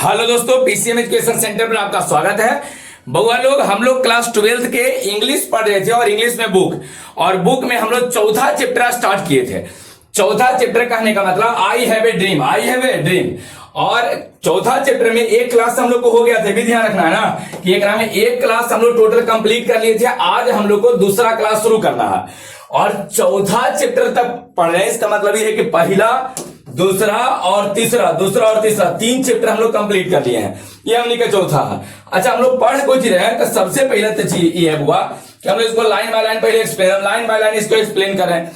Hello दोस्तों, PCM education centre पर आपका स्वागत है। बउआ लोग, हम लोग क्लास 12th के इंग्लिश पढ़ रहे थे और इंग्लिश में बुक में हम लोग चौथा चैप्टर स्टार्ट किए थे। चौथा चैप्टर कहने का मतलब I have a dream, I have a dream. और चौथा चैप्टर में एक क्लास हम लोग को हो गया था, भी ध्यान रखना है ना कि एक में एक क्लास हम लोग टोटल कंप्लीट कर लिए थे। आज हम लोग को दूसरा क्लास शुरू करना है और चौथा चैप्टर तक पढ़ रहे हैं। इसका मतलब ये है कि पहला, दूसरा और तीसरा तीन चैप्टर हम लोग कंप्लीट कर लिए हैं। ये हमने का चौथा है। अच्छा, हम लोग पढ़ कुछ रहे हैं तो सबसे पहले तो चीज ये हुआ कि हम लोग इसको लाइन बाय लाइन पहले लाइन बाय लाइन इसको एक्सप्लेन करें।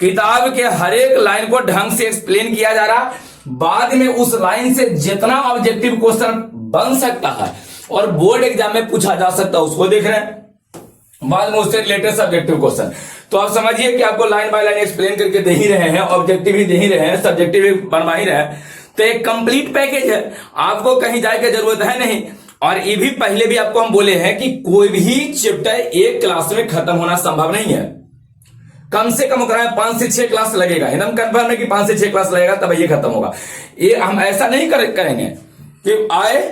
किताब के हर एक लाइन को ढंग से एक्सप्लेन किया जा रहा, बाद में उस लाइन से जितना ऑब्जेक्टिव क्वेश्चन बन सकता है और बोर्ड एग्जाम में पूछा जा सकता है उसको देख रहे हैं, बाद में उससे रिलेटेड सब्जेक्टिव क्वेश्चन। तो आप समझिए कि आपको लाइन बाय लाइन एक्सप्लेन करके दे ही रहे हैं, ऑब्जेक्टिव ही दे ही रहे हैं, सब्जेक्टिव भी बनवा ही रहे हैं। तो एक कंप्लीट पैकेज है, आपको कहीं जाए की जरूरत है नहीं। और ये भी पहले भी आपको हम बोले हैं कि कोई भी चैप्टर एक क्लास में खत्म होना संभव नहीं है। कम से कम 5 से 6 क्लास लगेगा, एकदम कंफर्म है कि 5 से 6 क्लास लगेगा तब ये खत्म होगा। ये हम ऐसा नहीं करेंगे कि आए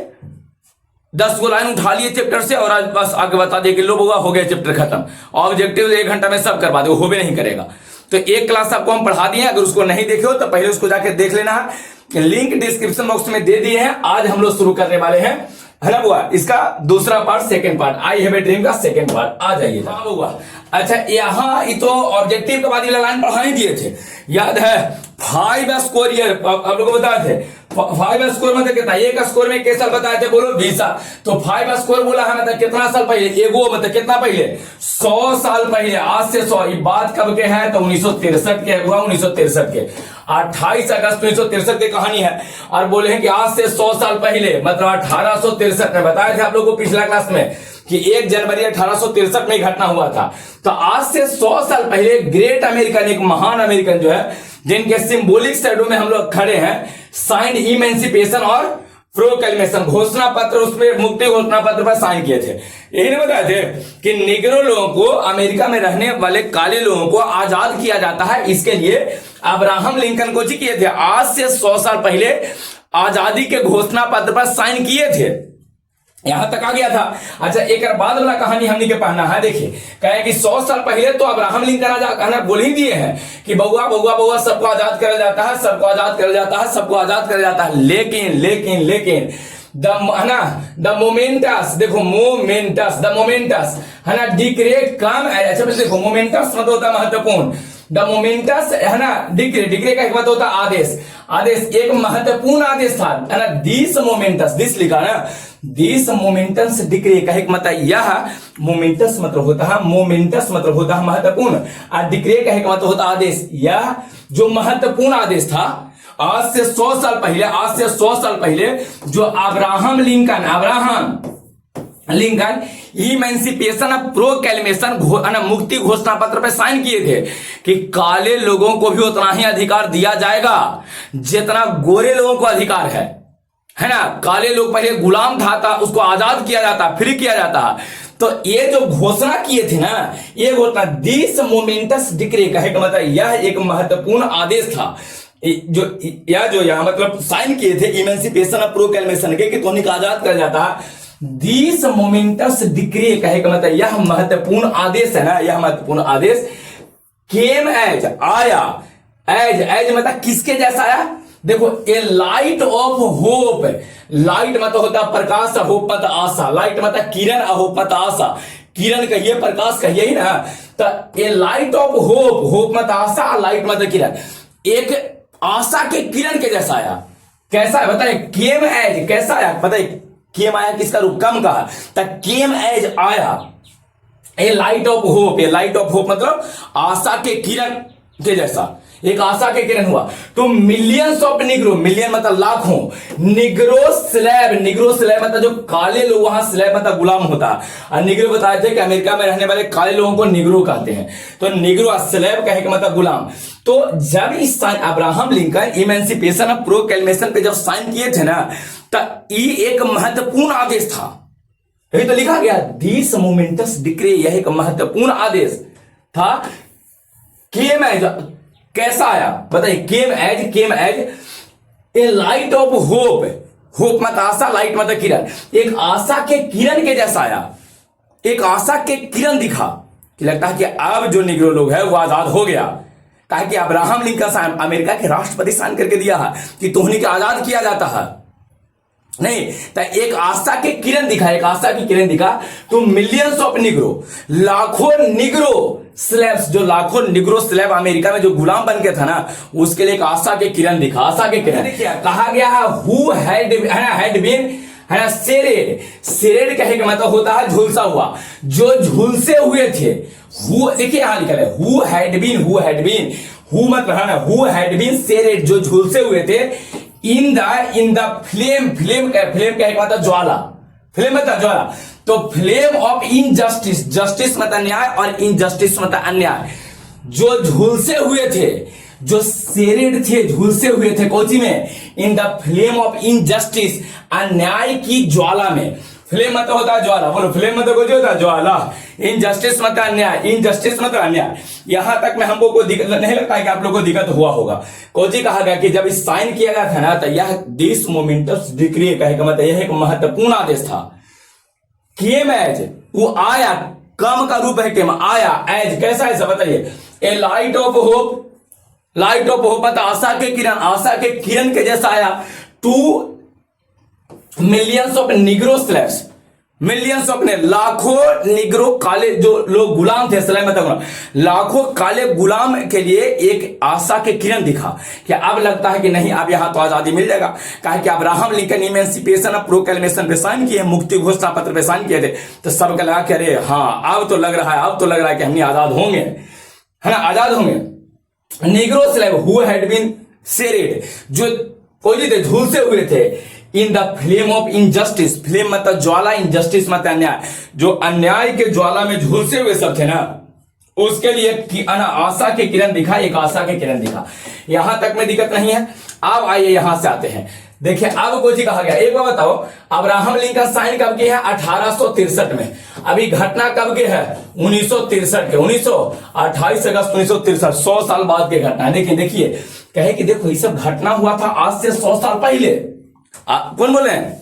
10 को लाइन उठा लिए चैप्टर से और आज बस आगे बता दिए कि लो बुआ हो गया चैप्टर खत्म, ऑब्जेक्टिव 1 घंटा में सब करवा दे, वो भी नहीं करेगा। तो एक क्लास आपको हम पढ़ा दिए, अगर उसको नहीं देखे हो तो पहले उसको जाके देख लेना है, लिंक डिस्क्रिप्शन बॉक्स में दे दिए हैं। आज हम लोग शुरू करने वाले हैं, है ना बुआ, इसका दूसरा part, second part, I have a dream का सेकंड पार्ट। आ जाइए। हाँ बुआ। अच्छा, यहाँ ये तो ऑब्जेक्टिव के बाद लाइन पढ़ाने दिए थे, याद है? 5 स्कोर ईयर आप लोगों को बताए थे। 5 स्कोर मतलब कितना? एक स्कोर में किस साल बताए थे, बोलो 20 साल। तो 5 स्कोर बोला है मतलब कितना साल पहले? एगो मतलब कितना पहले? 100 साल पहले, आज से 100। ये बात कब के है? तो 1963 के हुआ, 1963 के 28 अगस्त 1963 की कहानी है। और बोले हैं कि आज से 100 साल पहले मतलब 1863 में, बताए थे आप लोगों को पिछला क्लास में कि 1 जनवरी 1863 में घटना हुआ था। तो आज से 100 साल पहले ग्रेट अमेरिकन, एक महान अमेरिकन जो है, जिनके सिंबॉलिक शैडो में हम लोग खड़े हैं, साइन इमेंसिपेशन और प्रोक्लेमेशन, घोषणा पत्र, उसमें मुक्ति घोषणा पत्र पर साइन किए थे। यही नहीं बताए थे कि निग्रो लोगों को, अमेरिका में रहने वाले काले लोगों को आजाद किया जाता है, इसके लिए अब्राहम लिंकन को जी किए थे। आज से 100 साल पहले आजादी के घोषणा पत्र पर साइन किए थे, यहां तक आ गया था। अच्छा, एक बाद वाला कहानी हमने के पढ़ना है। देखिए, कहे कि 100 साल पहले तो अब्राहम लिंकन बोल ही दिए हैं कि बउआ बउआ बउआ सबको आजाद करा जाता है, सबको आजाद करा जाता है, सबको आजाद करा जाता है। लेकिन द मोमेंटस, देखो मोमेंटस, द मोमेंटस है ना, डिक्रे कम। अच्छा देखो, मोमेंटस मतलब होता है महत्वपूर्ण, द मोमेंटस है ना, डिक्रे का एक मतलब होता है आदेश। एक महत्वपूर्ण आदेश था, है ना, दिस मोमेंटस, दिस लिखा ना, दिस मोमेंटस डिक्री का एक मतलब यह मोमेंटस मतलब होता है महत्वपूर्ण, और डिक्री का एक मतलब होता है आदेश। यह जो महत्वपूर्ण आदेश था, आज से 100 साल पहले जो अब्राहम लिंकन इमेंसिपेशन प्रोक्लेमेशन मुक्ति घोषणा पत्र पे साइन किए थे कि काले लोगों को भी उतना ही अधिकार दिया जाएगा जितना गोरे लोगों को अधिकार है ना। काले लोग पहले गुलाम था, उसको आजाद किया जाता, फ्री किया जाता। तो ये जो घोषणा किए थे ना, ये घोषणा दिस मोमेंटस डिक्री का मतलब यह एक महत्वपूर्ण आदेश था, जो यहां मतलब साइन किए थे इमेंसिपेशन प्रोक्लेमेशन के, कि तो उन्हें आजाद कर जाता। दिस मोमेंटस डिक्री का मतलब यह महत्वपूर्ण आदेश है ना, यह महत्वपूर्ण आदेश केम एज आया, एज मतलब किसके जैसा आया? देखो, ए लाइट ऑफ होप, लाइट मतलब होता है प्रकाश, होप मतलब आशा, लाइट मतलब किरण, होप मतलब आशा, किरण कहिए, प्रकाश कहिए ही ना। तो ए लाइट ऑफ होप मतलब आशा, लाइट मतलब किरण, एक आशा के किरण के जैसा आया। कैसा है बताइए? केम एज कैसा आया बताइए? केम आया किसका रूप? कम का, तो केम एज आया a light of hope. A light of hope मतलब आशा के किरण के जैसा, एक आशा के किरण हुआ। तो मिलियंस ऑफ निग्रो, मिलियन मतलब लाखों, निग्रो स्लैब मतलब जो काले लोग, वहां स्लैब मतलब गुलाम होता है। और निग्रो बताए थे कि अमेरिका में रहने वाले काले लोगों को निग्रो कहते हैं। तो निग्रो स्लैब कहे मतलब गुलाम। तो जब इस sign Abraham Lincoln emancipation proclamation पे जब साइन किए थे ना, तो ये एक महत्वपूर्ण आदेश था। यही तो लिखा गया, दिस मोमेंटस डिक्री, यह एक महत्वपूर्ण आदेश था। केम एज कैसा आया बताइए? Came as a light of hope, hope मत आशा, लाइट मत किरण, एक आशा के किरण के जैसा आया, एक आशा के किरण दिखा कि लगता है कि अब जो निग्रो लोग है वो आजाद हो गया। कहा कि अब्राहम लिंकन अमेरिका के राष्ट्रपति साइन करके दिया है कि तुहनी के आजाद किया जाता है। नहीं तो एक आशा के किरण दिखा, एक आशा की किरण दिखा। तो मिलियंस ऑफ निग्रो, लाखों निग्रो स्लेव्स, जो लाखों निग्रो स्लेव अमेरिका में जो गुलाम बन के था ना, उसके लिए एक आशा के किरण दिखा, आशा के किरण। कहा गया है हु हैड बीन है ना सेरेड, सेरेड कहे का मतलब होता है झुलसा हुआ, जो झुलसे हुए थे। हु देखिए यहां लिखा है हु हैड बीन, हु मतलब है ना हु हैड बीन सेरेड, जो झुलसे हुए थे इन द फ्लेम, फ्लेम कहे का मतलब ज्वाला, फ्लेम मतलब ज्वाला। तो फ्लेम ऑफ इनजस्टिस, जस्टिस मतलब न्याय और इनजस्टिस मतलब अन्याय, जो झुलसे हुए थे, जो सेरेड थे, झुलसे हुए थे कोची में, in the flame of injustice, अन्याय की ज्वाला में। फ्लेम मतलब होता है ज्वाला, बोलो फ्लेम मतलब कुछ होता है ज्वाला, इनजस्टिस मतलब अन्याय, इनजस्टिस मतलब अन्याय। यहां तक में हमको कोई दिक्कत नहीं लगता है कि आप लोगों को दिक्कत हुआ होगा। कोची कहा गया कि जब इस साइन किया गया था ना, तो यह दिस मोमेंटस डिक्री कहे का मतलब यह एक महत्वपूर्ण आदेश था। केम एज, वो आया, कम का रूप है केम, आया एज, कैसा ऐसा बताइए, a light of hope, light of hope मतलब आशा के किरण, आशा के किरण के जैसा आया to millions of negro slaves, millions of ने लाखों निग्रो काले जो लोग गुलाम थे, स्लेव मतलब लाखों काले गुलाम के लिए एक आशा के किरण दिखा कि अब लगता है कि नहीं अब यहां तो आजादी मिल जाएगा। कहा कि Abraham Lincoln emancipation of proclamation पे साइन किए, मुक्ति घोषणा पत्र पे साइन किए थे, तो सबको लगा कि अरे हाँ अब तो लग रहा है, अब तो लग रहा है कि हम आजाद होंगे, है ना, आजाद होंगे। Negro slave who had been seared, जो कोई थे झुलसे हुए थे in the flame of injustice, flame मतलब ज्वाला, इनजस्टिस मतलब अन्याय, जो अन्याय के ज्वाला में झुलसे हुए सब थे ना, उसके लिए आशा के किरण दिखा, एक आशा के किरण दिखा। यहां तक में दिक्कत नहीं है। अब आइए यहां से आते हैं, देखिए अब कुछ ही कहा गया। एक बार बताओ अब्राहम लिंकन साइन कब की है? 1863 में। अभी घटना कब की है? 1963 के, 28 अगस्त 1963, 100 साल बाद की घटना है। देखिए कहे कि देखो ये सब घटना हुआ था आज से 100 साल पहले। कौन बोले हैं?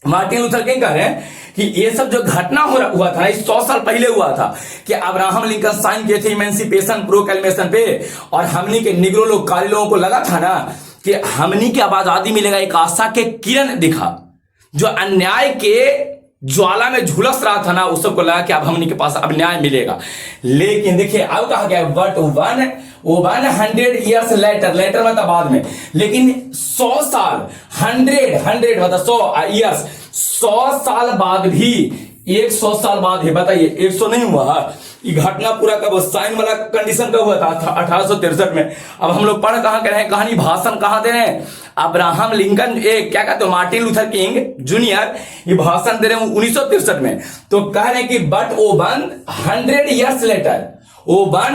मार्टिन लूथर किंग कह रहे हैं कि ये सब जो घटना हुआ था 100 साल पहले हुआ था कि अब्राहम लिंकन साइन किए थे इमेंसिपेशन प्रोक्लेमेशन पे, और हमनी के निग्रो लोग, काले लोगों को लगा था ना कि हमनी की अब आजादी मिलेगा। एक आशा के किरण दिखा, जो अन्याय के ज्वाला में झुलस रहा था ना, उस सबको लगा कि अब हमनी के पास अब न्याय मिलेगा। लेकिन देखिए अब कहा गया बट 100 ईयर्स लेटर, लेटर मतलब बाद में, लेकिन 100 साल, 100 मतलब 100 ईयर्स, 100 साल बाद भी, 100 साल बाद ही, बताइए 100 नहीं हुआ। ये घटना पूरा कब साइन वाला कंडीशन कब हुआ था? 1863 में। अब हम लोग पढ़ कहां कर रहे हैं, कहानी भाषण कहां दे रहे हैं? अब्राहम लिंकन क्या कहते हो, मार्टिन लूथर किंग जूनियर, ये भाषण दे रहे हैं 1963 में। तो कह रहे हैं कि but 100 years later, 100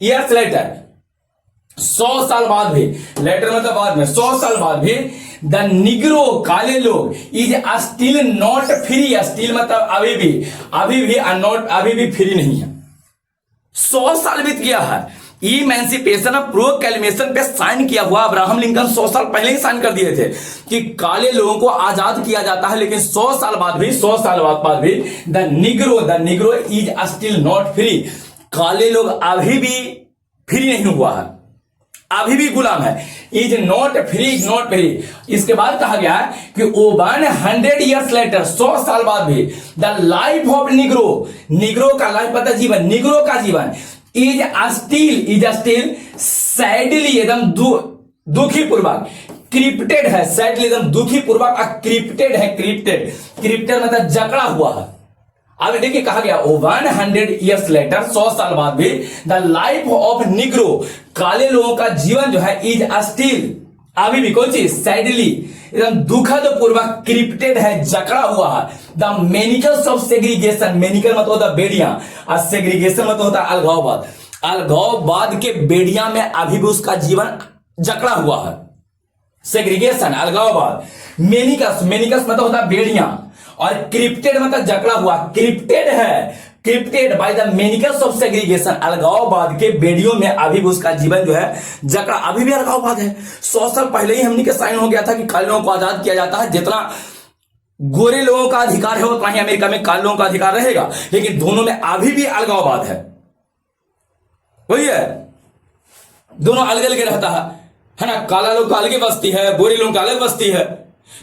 years later, 100 साल बाद भी, लेटर मतलब बाद में, 100 साल बाद भी द निग्रो, काले लोग, is still not free. Still मतलब अभी भी फ्री नहीं है। 100 साल बीत गया है। इमेंसिपेशन ऑफ प्रोक्लेमेशन पे साइन किया हुआ अब्राहम लिंकन 100 साल पहले ही साइन कर दिए थे कि काले लोगों को आजाद किया जाता है, लेकिन 100 साल बाद भी the negro is still not free. काले लोग अभी भी फ्री नहीं हुआ है, अभी भी गुलाम है। Is not free. इसके बाद कहा गया कि 100 ईयर्स लेटर, 100 साल बाद भी द लाइफ ऑफ निग्रो का लाइफ पता जीवन, निग्रो का जीवन इज स्टिल सैडली, एकदम दुखी पूर्वक, क्रिप्टेड है, सैडली एकदम दुखी पूर्वक, क्रिप्टेड है, क्रिप्टेड मतलब जकड़ा हुआ है। अब देखिए कहा गया 100 ईयर्स लेटर, 100 साल बाद भी द लाइफ ऑफ निग्रो, काले लोगों का जीवन जो है इज स्टिल, अभी भी कोई चीज सैडली एकदम दुखद पूर्वक, क्रिप्टेड है, जकड़ा हुआ है। द मेनिकल्स ऑफ सेग्रीगेशन, मेनिकल मतलब होता है बेड़ियां, और सेग्रीगेशन मतलब होता है अलगाववाद। अलगाववाद के बेड़िया में अभी भी उसका जीवन जकड़ा हुआ है। सेग्रीगेशन, अलगाववाद। मेनिकस मतलब होता है बेड़ियां, और क्रिप्टेड मतलब जकड़ा हुआ, क्रिप्टेड है, क्रिप्टेड by the manacles of segregation, अलगाववाद के बेड़ियों में अभी भी उसका जीवन जो है जकड़ा, अभी भी अलगाववाद है। 100 साल पहले ही हमने के साइन हो गया था कि काले लोगों को आजाद किया जाता है, जितना गोरे लोगों का अधिकार है उतना ही अमेरिका में काले लोगों का अधिकार रहेगा, लेकिन दोनों में अभी भी अलगाववाद है। वही है, दोनों अलग अलग रहता है ना, काला लोग का अलग बस्ती है, गोरे लोगों का अलग बस्ती है,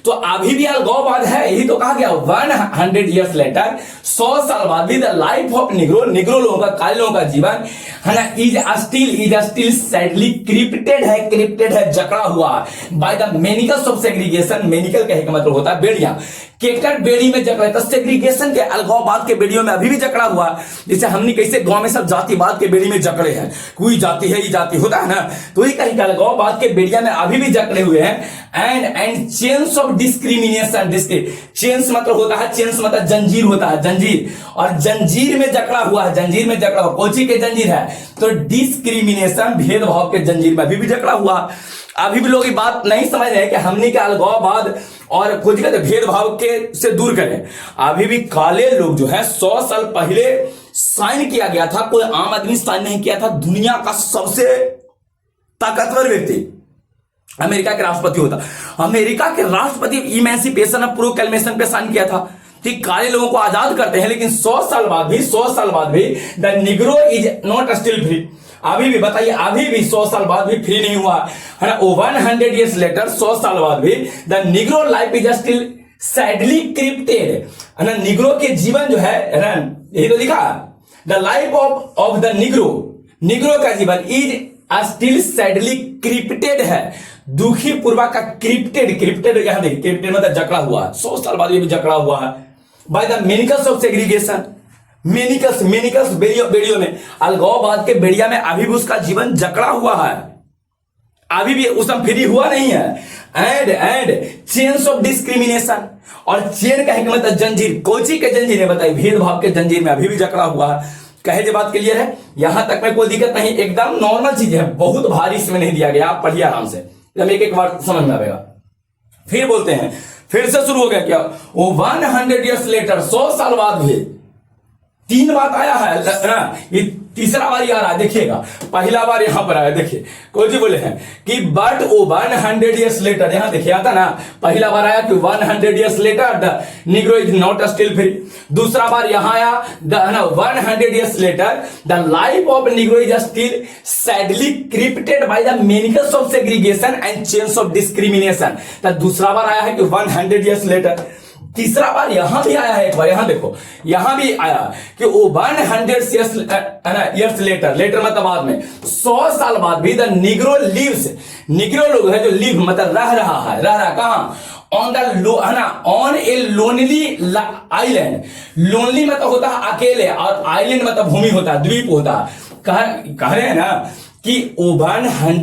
तो अभी भी अलगाववाद है। यही तो कहा गया 100 years लेटर, 100 साल बाद भी the life of Negro, Negro लोगों का, काले लोगों का जीवन है ना, इज स्टिल सैडली क्रिप्टेड है, जकड़ा हुआ bye the manacles of segregation. मेनिकल कहने का मतलब होता है बेड़ियां, केकर बेड़ी में जकड़ा, तो सेग्रीगेशन के, अलगाववाद के बेड़ियों में अभी भी जकड़ा हुआ। जैसे हमने कैसे गांव में सब जातिवाद के बेड़ी में जकड़े हैं, कोई जाति है, ये जाति होता है ना, तो ही कहीं अलगाववाद के बेड़िया में अभी भी जकड़े हुए हैं। And chains of discrimination, chains मतलब होता है, चेन्स मतलब जंजीर होता है, जंजीर, और जंजीर में जकड़ा हुआ है, जंजीर में जकड़ा हुआ, कोची के जंजीर है, तो डिस्क्रिमिनेशन, भेदभाव के जंजीर में अभी भी जकड़ा हुआ। अभी भी लोग ये बात नहीं समझ रहे हैं कि हमने क्या अलगाववाद और कुछ कहते भेदभाव के से दूर करें। अभी भी काले लोग जो है 100 साल पहले साइन किया गया था, कोई आम आदमी साइन नहीं किया था, दुनिया का सबसे ताकतवर व्यक्ति अमेरिका के राष्ट्रपति होता, अमेरिका के राष्ट्रपति इमेंसिपेशन ऑफ प्रोक्लेमेशन पे साइन किया था कि काले लोगों को आजाद करते हैं, लेकिन 100 साल बाद भी the negro is not still free. अभी भी बताइए, अभी भी 100 साल बाद भी फ्री नहीं हुआ है ना। 100 years लेटर, 100 साल बाद भी the negro life is still sadly crippled है ना, निग्रो के जीवन जो है ना, यही तो लिखा, the life of the Negro का जीवन इज स्टिल सैडली क्रिप्टेड है, दुखी पूर्वक का क्रिप्टेड यहां देखिए, क्रिप्टेड मतलब जकड़ा हुआ है, 100 साल बाद ये भी जकड़ा हुआ है bye the manacles of segregation. मेनिकल्स बेड़ियों में, अलगाववाद के बेड़िया में अभी भी उसका जीवन जकड़ा हुआ है, अभी भी उसमें फ्री हुआ नहीं है। एंड चेन्स ऑफ डिस्क्रिमिनेशन, और चेन कहेंगे मतलब जंजीर, कोची के जंजीर है, बताइए भेदभाव के जंजीर में अभी भी जकड़ा हुआ है। कहे जो बात क्लियर है, यहां तक में कोई दिक्कत नहीं, एकदम नॉर्मल चीज है, बहुत भारी इसमें नहीं दिया गया, आप पढ़िए आराम से, जब एक बार समझ में आएगा। फिर बोलते हैं, फिर से शुरू हो गया क्या, वो 100 years लेटर, 100 साल बाद भी 3 बात आया है ना, ये तीसरा बार आ रहा है, देखिएगा पहला बार यहां पर आया, देखिए कोई जी बोले हैं कि बट ओ 100 years लेटर, यहां देखिए आता ना, पहला बार आया कि 100 years later the negro is not still free, दूसरा बार यहां आया the 100 years later the life of negro is still sadly crippled by the manacles of segregation and chains of discrimination. तो दूसरा बार आया है कि 100 years लेटर, तीसरा बार यहां भी आया है, एक बार यहां देखो, यहां भी आया कि वो 100 years लेटर मतलब बाद में 100 साल बाद भी द निग्रो लिव्स, निग्रो लोग है जो लिव मतलब रह रहा कहां, ऑन द है ना, on a lonely island, lonely मतलब होता है अकेले, और आइलैंड मतलब भूमि होता है, द्वीप होता है। कह रहे हैं ना कि 100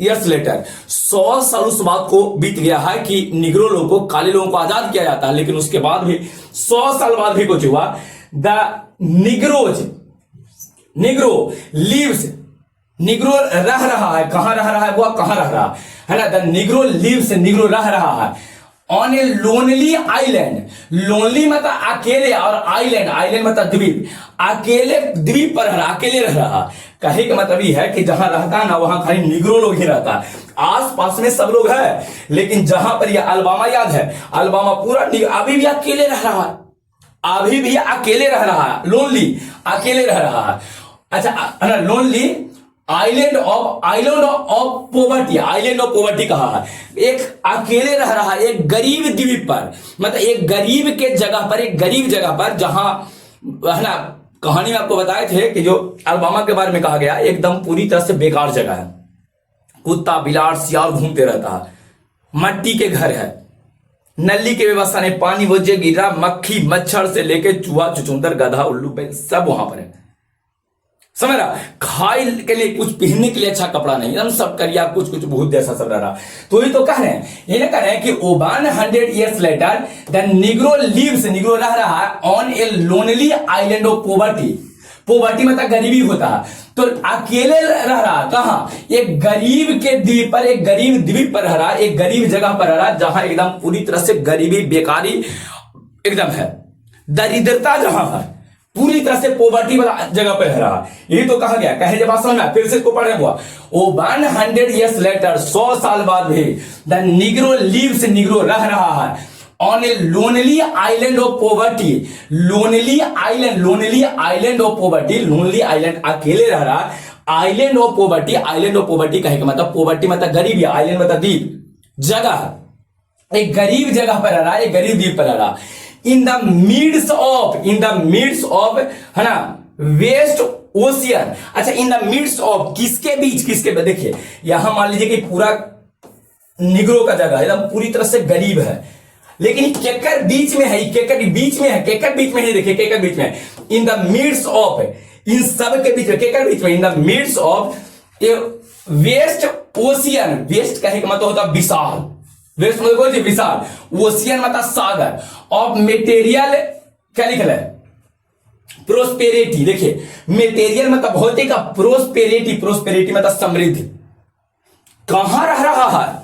years लेटर, 100 साल उस बात को बीत गया है कि निग्रो लोगों को, काले लोगों को आजाद किया जाता है, लेकिन उसके बाद भी 100 साल बाद भी कुछ हुआ, द निग्रो लिव्स, निग्रो रह रहा है, कहां रह रहा है, वो कहां रह रहा है ना, द निग्रो लिव्स, निग्रो रह रहा है on a lonely island, lonely मतलब अकेले, और आइलैंड मतलब द्वीप, अकेले द्वीप पर अकेले रह रहा। कहे का मतलब ये है कि जहां रहता है ना, वहां खाली निग्रो लोग ही रहता है, आस पास में सब लोग है, लेकिन जहां पर ये अल्बामा याद है, अल्बामा पूरा अभी भी अकेले रह रहा है, अभी भी अकेले रह रहा है, लोनली अकेले रह रहा है। अच्छा, लोनली आइलैंड ऑफ पोवर्टी कहा है, एक अकेले रह रहा है, एक गरीब द्वीप पर, मतलब एक गरीब के जगह पर, एक गरीब जगह पर, जहां है ना, कहानी में आपको बताए थे कि जो अलबामा के बारे में कहा गया, एकदम पूरी तरह से बेकार जगह है, कुत्ता बिलाड़ सियार घूमते रहता है, मट्टी के घर है, नली की व्यवस्था नहीं, पानी वजह गिरा, मक्खी मच्छर से लेके चूहा चुचुंदर गधा उल्लू सब वहां पर है, समझ रहा, खाए के लिए कुछ, पहनने के लिए अच्छा कपड़ा नहीं, हम सब करिया कुछ बहुत जैसा सब रहा। तो ये तो कह रहे हैं, ये ना कह रहे हैं कि 100 years later the negro lives, negro रह रहा है on a lonely island of poverty मतलब गरीबी होता है, तो अकेले रह रहा, कहां, एक गरीब के द्वीप पर, एक गरीब द्वीप पर रह रहा, एक गरीब जगह पर रह रहा, जहां एकदम पूरी तरह से गरीबी बेकारी एकदम है, दरिद्रता जहां है, पूरी तरह से पोवर्टी वाला जगह पर रह रहा। यही तो कहा गया, कहे जब समझ में फिर से इसको पढ़े हुआ। ओ 100 years later, 100 साल बाद भी द निग्रो लिव्स, निग्रो रह रहा है on a lonely island of poverty. Lonely island of poverty, lonely island अकेले रह रहा, island of poverty. Island of poverty कहे का मतलब पोवर्टी मतलब गरीबी, आइलैंड मतलब द्वीप, जगह, एक गरीब जगह पर रह रहा, एक गरीब द्वीप पर रह रहा। इन द मिड्स ऑफ है ना वेस्ट ओशियन। अच्छा, इन द मिड्स ऑफ किसके बीच, देखिए यहां मान लीजिए कि पूरा निग्रो का जगह एकदम पूरी तरह से गरीब है, लेकिन केकर बीच में है, केकर बीच में है, केकर बीच में है, देखिए केकर बीच में है। इन द मिड्स ऑफ, इन सब के बीच में, केकर बीच में, in the midst of a vast ocean. Vast कहे का मतलब होता विशाल, वेस्ट मतलब कोई विशाल, ओशियन मतलब सागर, ऑफ मटेरियल क्या लिखल है प्रोस्पेरिटी। देखिए मटेरियल मतलब भौतिक, प्रोस्पेरिटी मतलब समृद्धि। कहां रह रहा है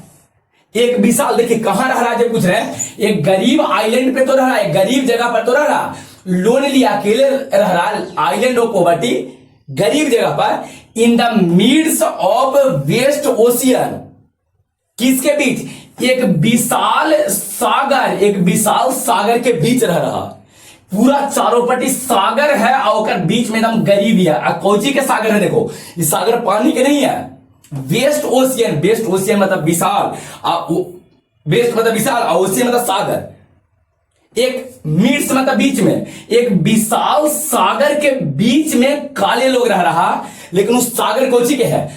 एक विशाल, देखिए कहां रह रहा है जब पूछ रहे हैं, एक गरीब आइलैंड पे तो रह रहा है, गरीब जगह पर तो रह रहा, लोनली अकेले रह रहा, आइलैंड ऑफ पोवर्टी गरीब जगह पर, in the midst of vast ocean. किसके बीच, एक विशाल सागर के बीच रह रहा, पूरा चारों पट्टी सागर है और बीच में एकदम गरीबी है। कौची के सागर है, देखो ये सागर पानी के नहीं है, वेस्ट ओशियन मतलब विशाल, वेस्ट मतलब विशाल और ओशियन मतलब सागर। एक मिड्स मतलब बीच में, एक विशाल सागर के बीच में काले लोग रह रहा, लेकिन उस सागर कौची के है,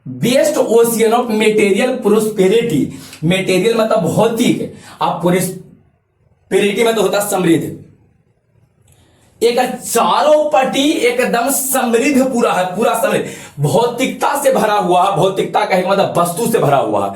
vast ocean of material prosperity. Material मतलब भौतिक, आप प्रोस्पेरिटी मतलब होता समृद्ध। एक चारों पट्टी एकदम समृद्ध पूरा है, पूरा समृद्ध, भौतिकता से भरा हुआ है। भौतिकता का मतलब वस्तु से भरा हुआ है,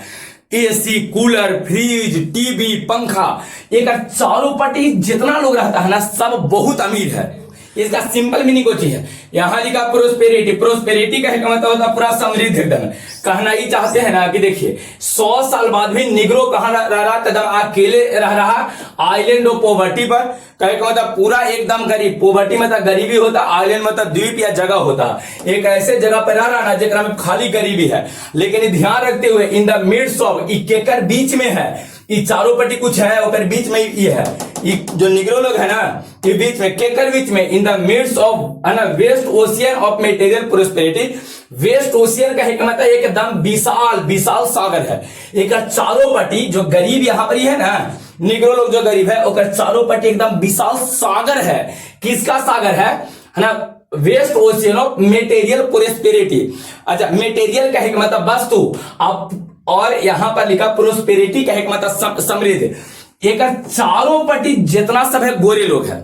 एसी, कूलर, फ्रिज, टीवी, पंखा। एक चारों पट्टी जितना लोग रहता है ना सब बहुत अमीर है। इसका सिंपल मीनिंग कुछ है, यहां लिखा प्रोस्पेरिटी का मतलब होता पूरा समृद्ध एकदम। कहना ही चाहते हैं ना कि देखिए 100 साल बाद भी निग्रो कहां रह रहा, एकदम अकेले रह रहा आइलैंड ऑफ पोवर्टी पर। कहे का मतलब पूरा एकदम गरीब, पोवर्टी मतलब गरीबी होता, आइलैंड मतलब द्वीप या जगह होता, एक ऐसे जगह पर रह रहा ना जगह में खाली गरीबी है। लेकिन ध्यान रखते हुए इन द मिड्स ऑफ, केकर बीच में है, ये चारों पट्टी कुछ है और बीच में ये है, ये जो निग्रो लोग है ना ये बीच में, केकर बीच में, इन द मिड्स ऑफ है ना vast ocean of material prosperity. Vast ocean का मतलब एकदम विशाल सागर है। एक चारों पट्टी जो गरीब यहाँ पर ही है ना, निग्रो लोग जो गरीब है और चारों पट्टी एकदम विशाल सागर है। किसका सागर है ना, vast ocean of material prosperity. अच्छा, मटेरियल का मतलब वस्तु, आप और यहां पर लिखा प्रोस्पेरिटी का मतलब समृद्ध। एक चारों पट्टी जितना सब है गोरे लोग है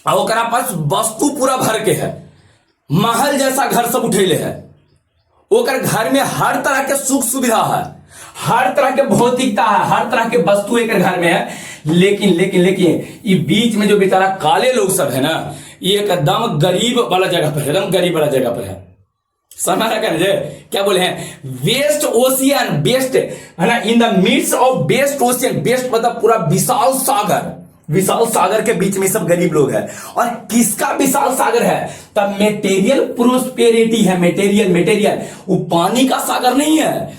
और पास वस्तु पूरा भर के है, महल जैसा घर सब उठेले है, ओकर घर में हर तरह के सुख सुविधा है, हर तरह के भौतिकता है, हर तरह के वस्तु एक घर में है। लेकिन ये बीच में जो बेचारा काले लोग सब है ना, ये एकदम गरीब वाला जगह पर है, एकदम गरीब वाला जगह पर है। समझ रहे क्या बोले हैं, वेस्ट ओशियन, वेस्ट है ना, in the midst of vast ocean. Vast मतलब पूरा विशाल सागर के बीच में सब गरीब लोग हैं। और किसका विशाल सागर है, तब मटेरियल प्रोस्पेरिटी है। मटेरियल वो पानी का सागर नहीं है।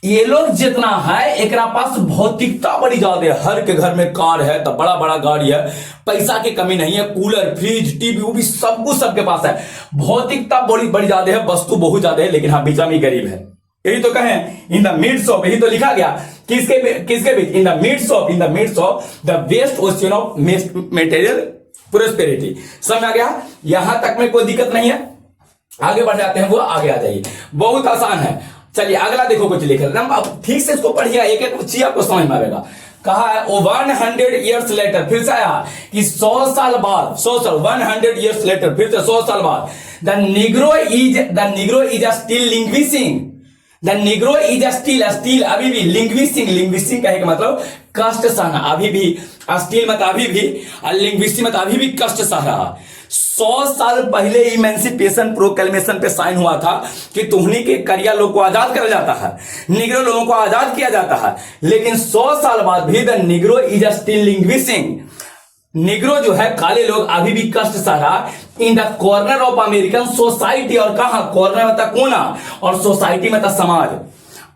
ये लोग जितना है एक पास भौतिकता बड़ी ज्यादा है, हर के घर में कार है, तो बड़ा बड़ा गाड़ी है, पैसा की कमी नहीं है, कूलर, फ्रिज, टीवी वो भी सब कुछ सबके पास है, भौतिकता बड़ी ज्यादा है, वस्तु बहुत ज्यादा है, लेकिन हाँ बीचा में गरीब है। यही तो कहें इन द मिड्स ऑफ, यही तो लिखा गया किसके बीच, in the midst of the vast ocean of material prosperity. समझ आ गया, यहां तक में कोई दिक्कत नहीं है। आगे बढ़ जाते हैं, वो आगे आ जाइए, बहुत आसान है। चलिए अगला देखो कुछ लिखा है, अब ठीक से इसको पढ़िएगा, एक एक चीज आपको समझ में आएगा। कहा है 100 years later, फिर से आया कि 100 साल बाद, 100 years later, फिर से 100 साल बाद, the negro is still languishing. The negro is still अभी भी लिंग्विशिंग का एक मतलब कष्ट सहना, अभी भी स्टिल मत अभी भी, लिंग्विशिंग मत अभी भी कष्ट सह रहा। 100 साल पहले इमेंसिपेशन प्रोक्लेमेशन पे साइन हुआ था कि तुम्हनी के करिया लोग को आजाद कर जाता है, निग्रो लोगों को आजाद किया जाता है। लेकिन 100 साल बाद भी the negro is still languishing. Negro जो है काले लोग अभी भी कष्ट सह रहा in the corner of American society. और कहा कॉर्नर मतलब कोना और सोसाइटी मतलब समाज।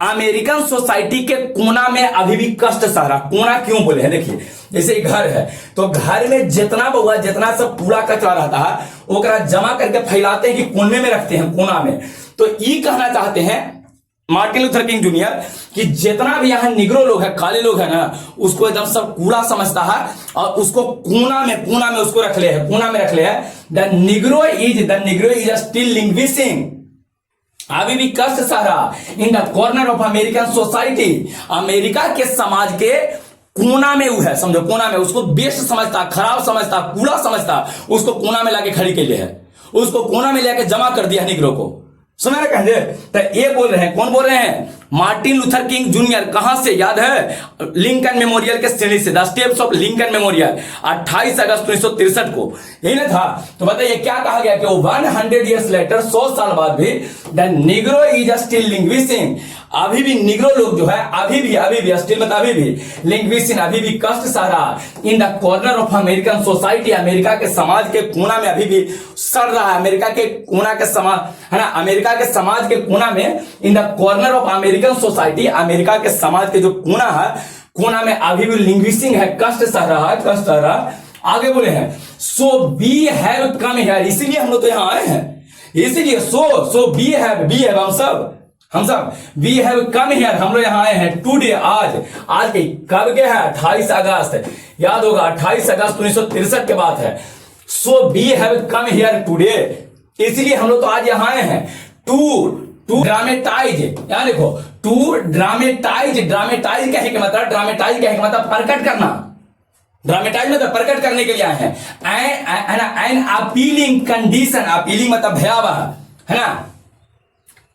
अमेरिकन सोसाइटी के कोना में अभी भी कष्ट सह रहा। कोना क्यों बोले हैं देखिए, जैसे घर है तो घर में जितना बहुआ जितना सब कूड़ा कचरा रहता है ओकरा जमा करके फैलाते हैं कि कोने में रखते हैं, कोना में। तो ये कहना चाहते हैं मार्टिन लूथर किंग जूनियर कि जितना भी यहाँ निग्रो लोग है, काले लोग है ना, उसको एकदम सब कूड़ा समझता है और उसको कोना में उसको रख ले है, कोना में रख ले है। द निग्रो इज स्टिल लिंग्विशिंग, अभी भी कष्ट सह रहा in the corner of American society. America के समाज के कोना में वो है, समझो कोना में, उसको बेस्ट समझता, खराब समझता, कूड़ा समझता, उसको कोना में लाके खड़ी के लिए है, उसको कोना में लेके जमा कर दिया निग्रो को। सुना ना कहेंगे। तो ये बोल रहे हैं, कौन बोल रहे हैं? Martin Luther king junior. कहां से याद है? लिंकन मेमोरियल के श्रेणी से, the steps of Lincoln memorial, 28 अगस्त 1963 को, यही ना था। तो बताइए क्या कहा गया कि 100 ईयर्स लेटर, 100 साल बाद भी द निग्रो इज स्टिल लिंग्विशिंग, अभी भी निग्रो लोग जो है अभी भी स्टिल मतलब अभी भी लिंग्विशिंग, अभी भी कष्ट सह रहा in the corner of American society, America के समाज के कोना में अभी भी सड़ रहा है। अमेरिका के कोना के समाज है ना, अमेरिका के समाज के कोना में, in the corner of American society, America के समाज के जो कोना है, कोना में अभी भी लिंग्विशिंग है, कष्ट सह रहा है, कष्ट सह रहा। आगे बोले हैं so we have come here, इसीलिए हम लोग तो यहां आए हैं, इसीलिए सो वी हैव हम सब वी हैव कम हियर, हम लोग यहां आए हैं टुडे, आज के कब के है? 28 अगस्त, याद होगा 28 अगस्त 1963 के बात है। So we have come here today, इसलिए हम लोग तो आज यहां आए हैं टू ड्रामेटाइज, यहां देखो टू ड्रामेटाइज कहे के मतलब प्रकट करना, ड्रामेटाइज मतलब प्रकट करने के लिए आए हैं। एन अपीलिंग कंडीशन, अपीलिंग मतलब भयावह है ना,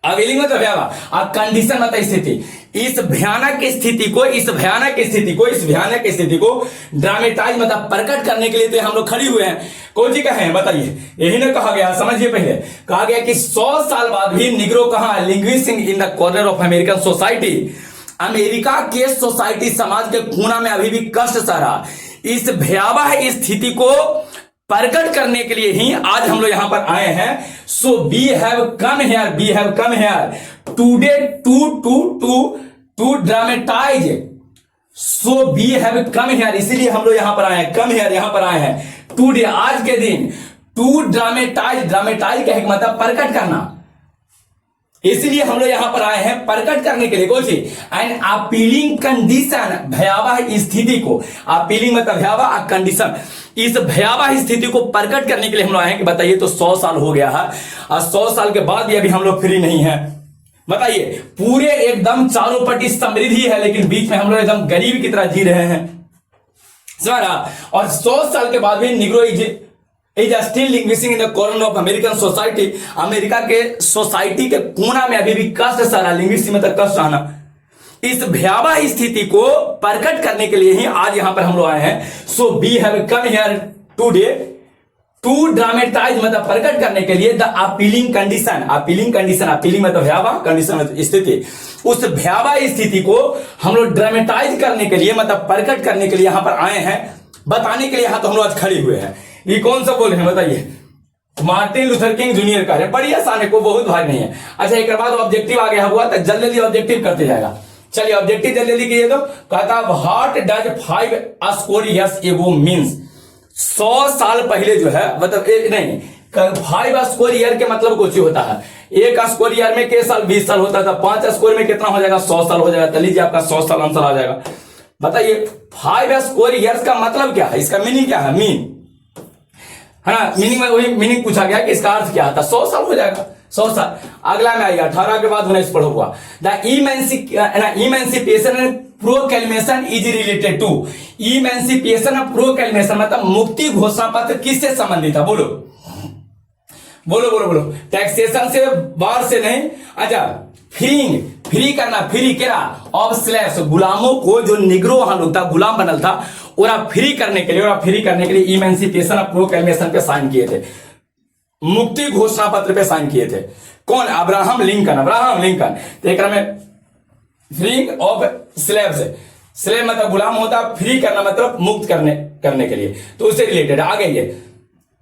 अपीलिंग मतलब भयावह, और कंडीशन मतलब स्थिति। इस भयानक स्थिति को ड्रामेटाइज मतलब प्रकट करने के लिए तो हम लोग खड़ी हुए हैं। कौन जी कहे हैं बताइए? यही ना कहा गया, समझिए पहले कहा गया कि 100 साल बाद भी निग्रो कहां है? Languishing in the corner of American society, America के सोसाइटी समाज के कोना में अभी भी कष्ट सह रहा। इस भयावह स्थिति को प्रकट करने के लिए ही आज हम लोग यहां पर आए हैं। So we have come here today to dramatise, so we have come here, इसीलिए हम लोग यहां पर आए हैं, कम हियर यहां पर आए हैं टुडे, आज के दिन, टू ड्रामेटाइज कहे मतलब प्रकट करना, इसलिए हम लोग यहां पर आए हैं प्रकट करने के लिए। कौन सी? एन अपीलिंग कंडीशन, भयावह स्थिति को, अपीलिंग मतलब भयावह, कंडीशन, इस भयावह स्थिति को प्रकट करने के लिए हम लोग आए हैं कि बताइए तो 100 साल हो गया है और 100 साल के बाद भी अभी हम लोग फ्री नहीं है। बताइए पूरे एकदम चारों पट्टी समृद्धि है लेकिन बीच में हम लोग एकदम गरीब की तरह जी रहे हैं, समझ रहा? और 100 साल के बाद भी negro is still languishing in the corner of American society, America के सोसाइटी के कोना में अभी भी कष्ट सह रहा, लिंग्विशिंग मतलब कष्ट सहना। इस भयावह स्थिति को प्रकट करने के लिए ही आज यहां पर हम लोग आए हैं। So we have come here today to dramatise मतलब प्रकट करने के लिए द अपीलिंग कंडीशन, अपीलिंग मतलब भयावह, कंडीशन मतलब स्थिति, उस भयावह स्थिति को हम लोग ड्रामेटाइज करने के लिए मतलब प्रकट करने के लिए यहां पर आए हैं, बताने के लिए यहां तो हम लोग आज खड़े हुए हैं। ये कौन सा बोल रहे हैं बताइए? मार्टिन लूथर किंग जूनियर का है, बड़ी आसान है, कोई बहुत भारी नहीं है। अच्छा एक बाद ऑब्जेक्टिव आ गया हुआ तो जल्दी ऑब्जेक्टिव करते जाएगा। चलिए ऑब्जेक्टिव जल्दी कीजिए। तो कहता what does 5 square years ago means, 100 साल पहले जो है मतलब नहीं 5 स्क्वायर ईयर के मतलब कुछ होता है, एक स्क्वायर ईयर में के साल 20 साल होता था, 5 स्क्वायर में कितना हो जाएगा? 100 साल हो जाएगा। तो लीजिए आपका 100 साल आंसर आ जाएगा। बताइए 5 स्क्वायर ईयर्स का मतलब क्या है, इसका मीनिंग क्या है? मीन है ना, मीनिंग में वही मीनिंग पूछा गया कि इसका अर्थ क्या था? 100 साल हो जाएगा, 100 साल। अगला में आएगा 18 के बाद 19 पढ़ोगा। The emancipation and proclamation is related to, emancipation और प्रोक्लेमेशन मतलब मुक्ति घोषणा पत्र किससे संबंधित है? बोलो बोलो बोलो बोलो। टैक्सेशन से, बार से नहीं। अच्छा फ्री करना, फ्री केरा ऑफ स्लेव्स, गुलामों को, जो निग्रो वहां लोग था गुलाम बनल था, और फ्री करने के लिए इमेंसिपेशन और प्रोक्लेमेशन पे साइन किए थे, मुक्ति घोषणा पत्र पे साइन किए थे। कौन? Abraham Lincoln. तो एक में फ्रीइंग ऑफ स्लेव्स, स्लेव मतलब गुलाम होता, फ्री करना मतलब मुक्त करने के लिए, तो उससे रिलेटेड आगे ये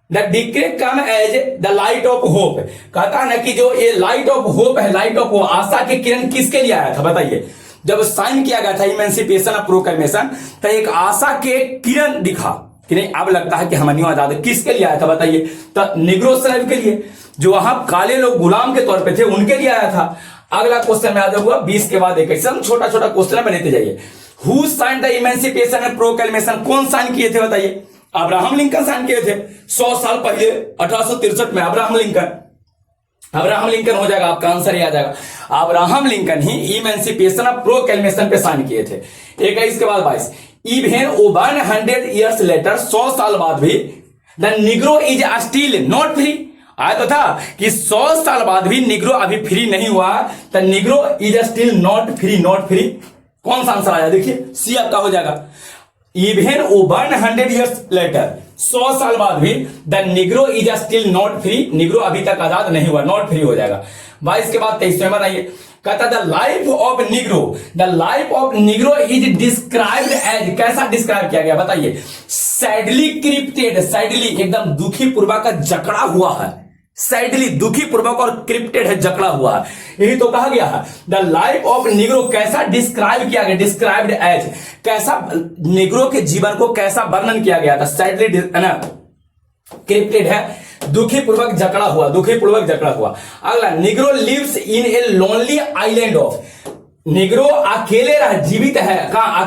the decree came as the light of hope. कहता ना कि जो ये लाइट ऑफ होप है, लाइट ऑफ होप, आशा के किरण किसके लिए आया था बताइए? जब साइन किया गया था इमेंसिपेशन ऑफ प्रोक्लेमेशन, तो एक आशा के किरण दिखा कि नहीं अब लगता है कि हम न्यू आजाद। किसके लिए आया था बताइए? तो निग्रो स्लेव के लिए, जो वहां काले लोग गुलाम के तौर पे थे उनके लिए आया था। अगला क्वेश्चन में आ जाऊंगा 20 के बाद एक एकदम छोटा छोटा क्वेश्चन में लेते जाइए। Who sign the emancipation and proclamation? कौन साइन किए थे बताइए? अब्राहम लिंकन साइन किए थे 100 साल पहले 1863 में। अब्राहम लिंकन हो जाएगा, आपका आंसर ही आ जाएगा। Abraham Lincoln he emancipation of proclamation पे साइन किए थे। 21 के बाद 22, इवन 100 ईयर्स लेटर, 100 साल बाद भी the negro is still not free. आया तो था कि 100 साल बाद भी निग्रो अभी फ्री नहीं हुआ, the negro is still not free. Not free कौन सा आंसर आया? देखिए सी आपका हो जाएगा। इवन 100 ईयर्स लेटर, 100 साल बाद भी the negro is still not free, Negro अभी तक आजाद नहीं हुआ, नॉट फ्री हो जाएगा। 22 के बाद 23 में बनाइए। कहता the life of negro, the life of negro is described as, कैसा डिस्क्राइब किया गया बताइए? सैडली क्रिप्टेड, सैडली एकदम दुखी पूर्वक का जकड़ा हुआ है, सैडली दुखी पूर्वक और क्रिप्टेड है, जकड़ा हुआ है, यही तो कहा गया है। द लाइफ ऑफ निग्रो कैसा डिस्क्राइब किया गया? डिस्क्राइब्ड एज, कैसा निग्रो के जीवन को कैसा वर्णन किया गया था? सैडली ना क्रिप्टेड है, दुखी पूर्वक जकड़ा हुआ, दुखी पूर्वक जकड़ा हुआ। अगला, negro lives in a lonely island of, negro अकेले रह जीवित है, कहां?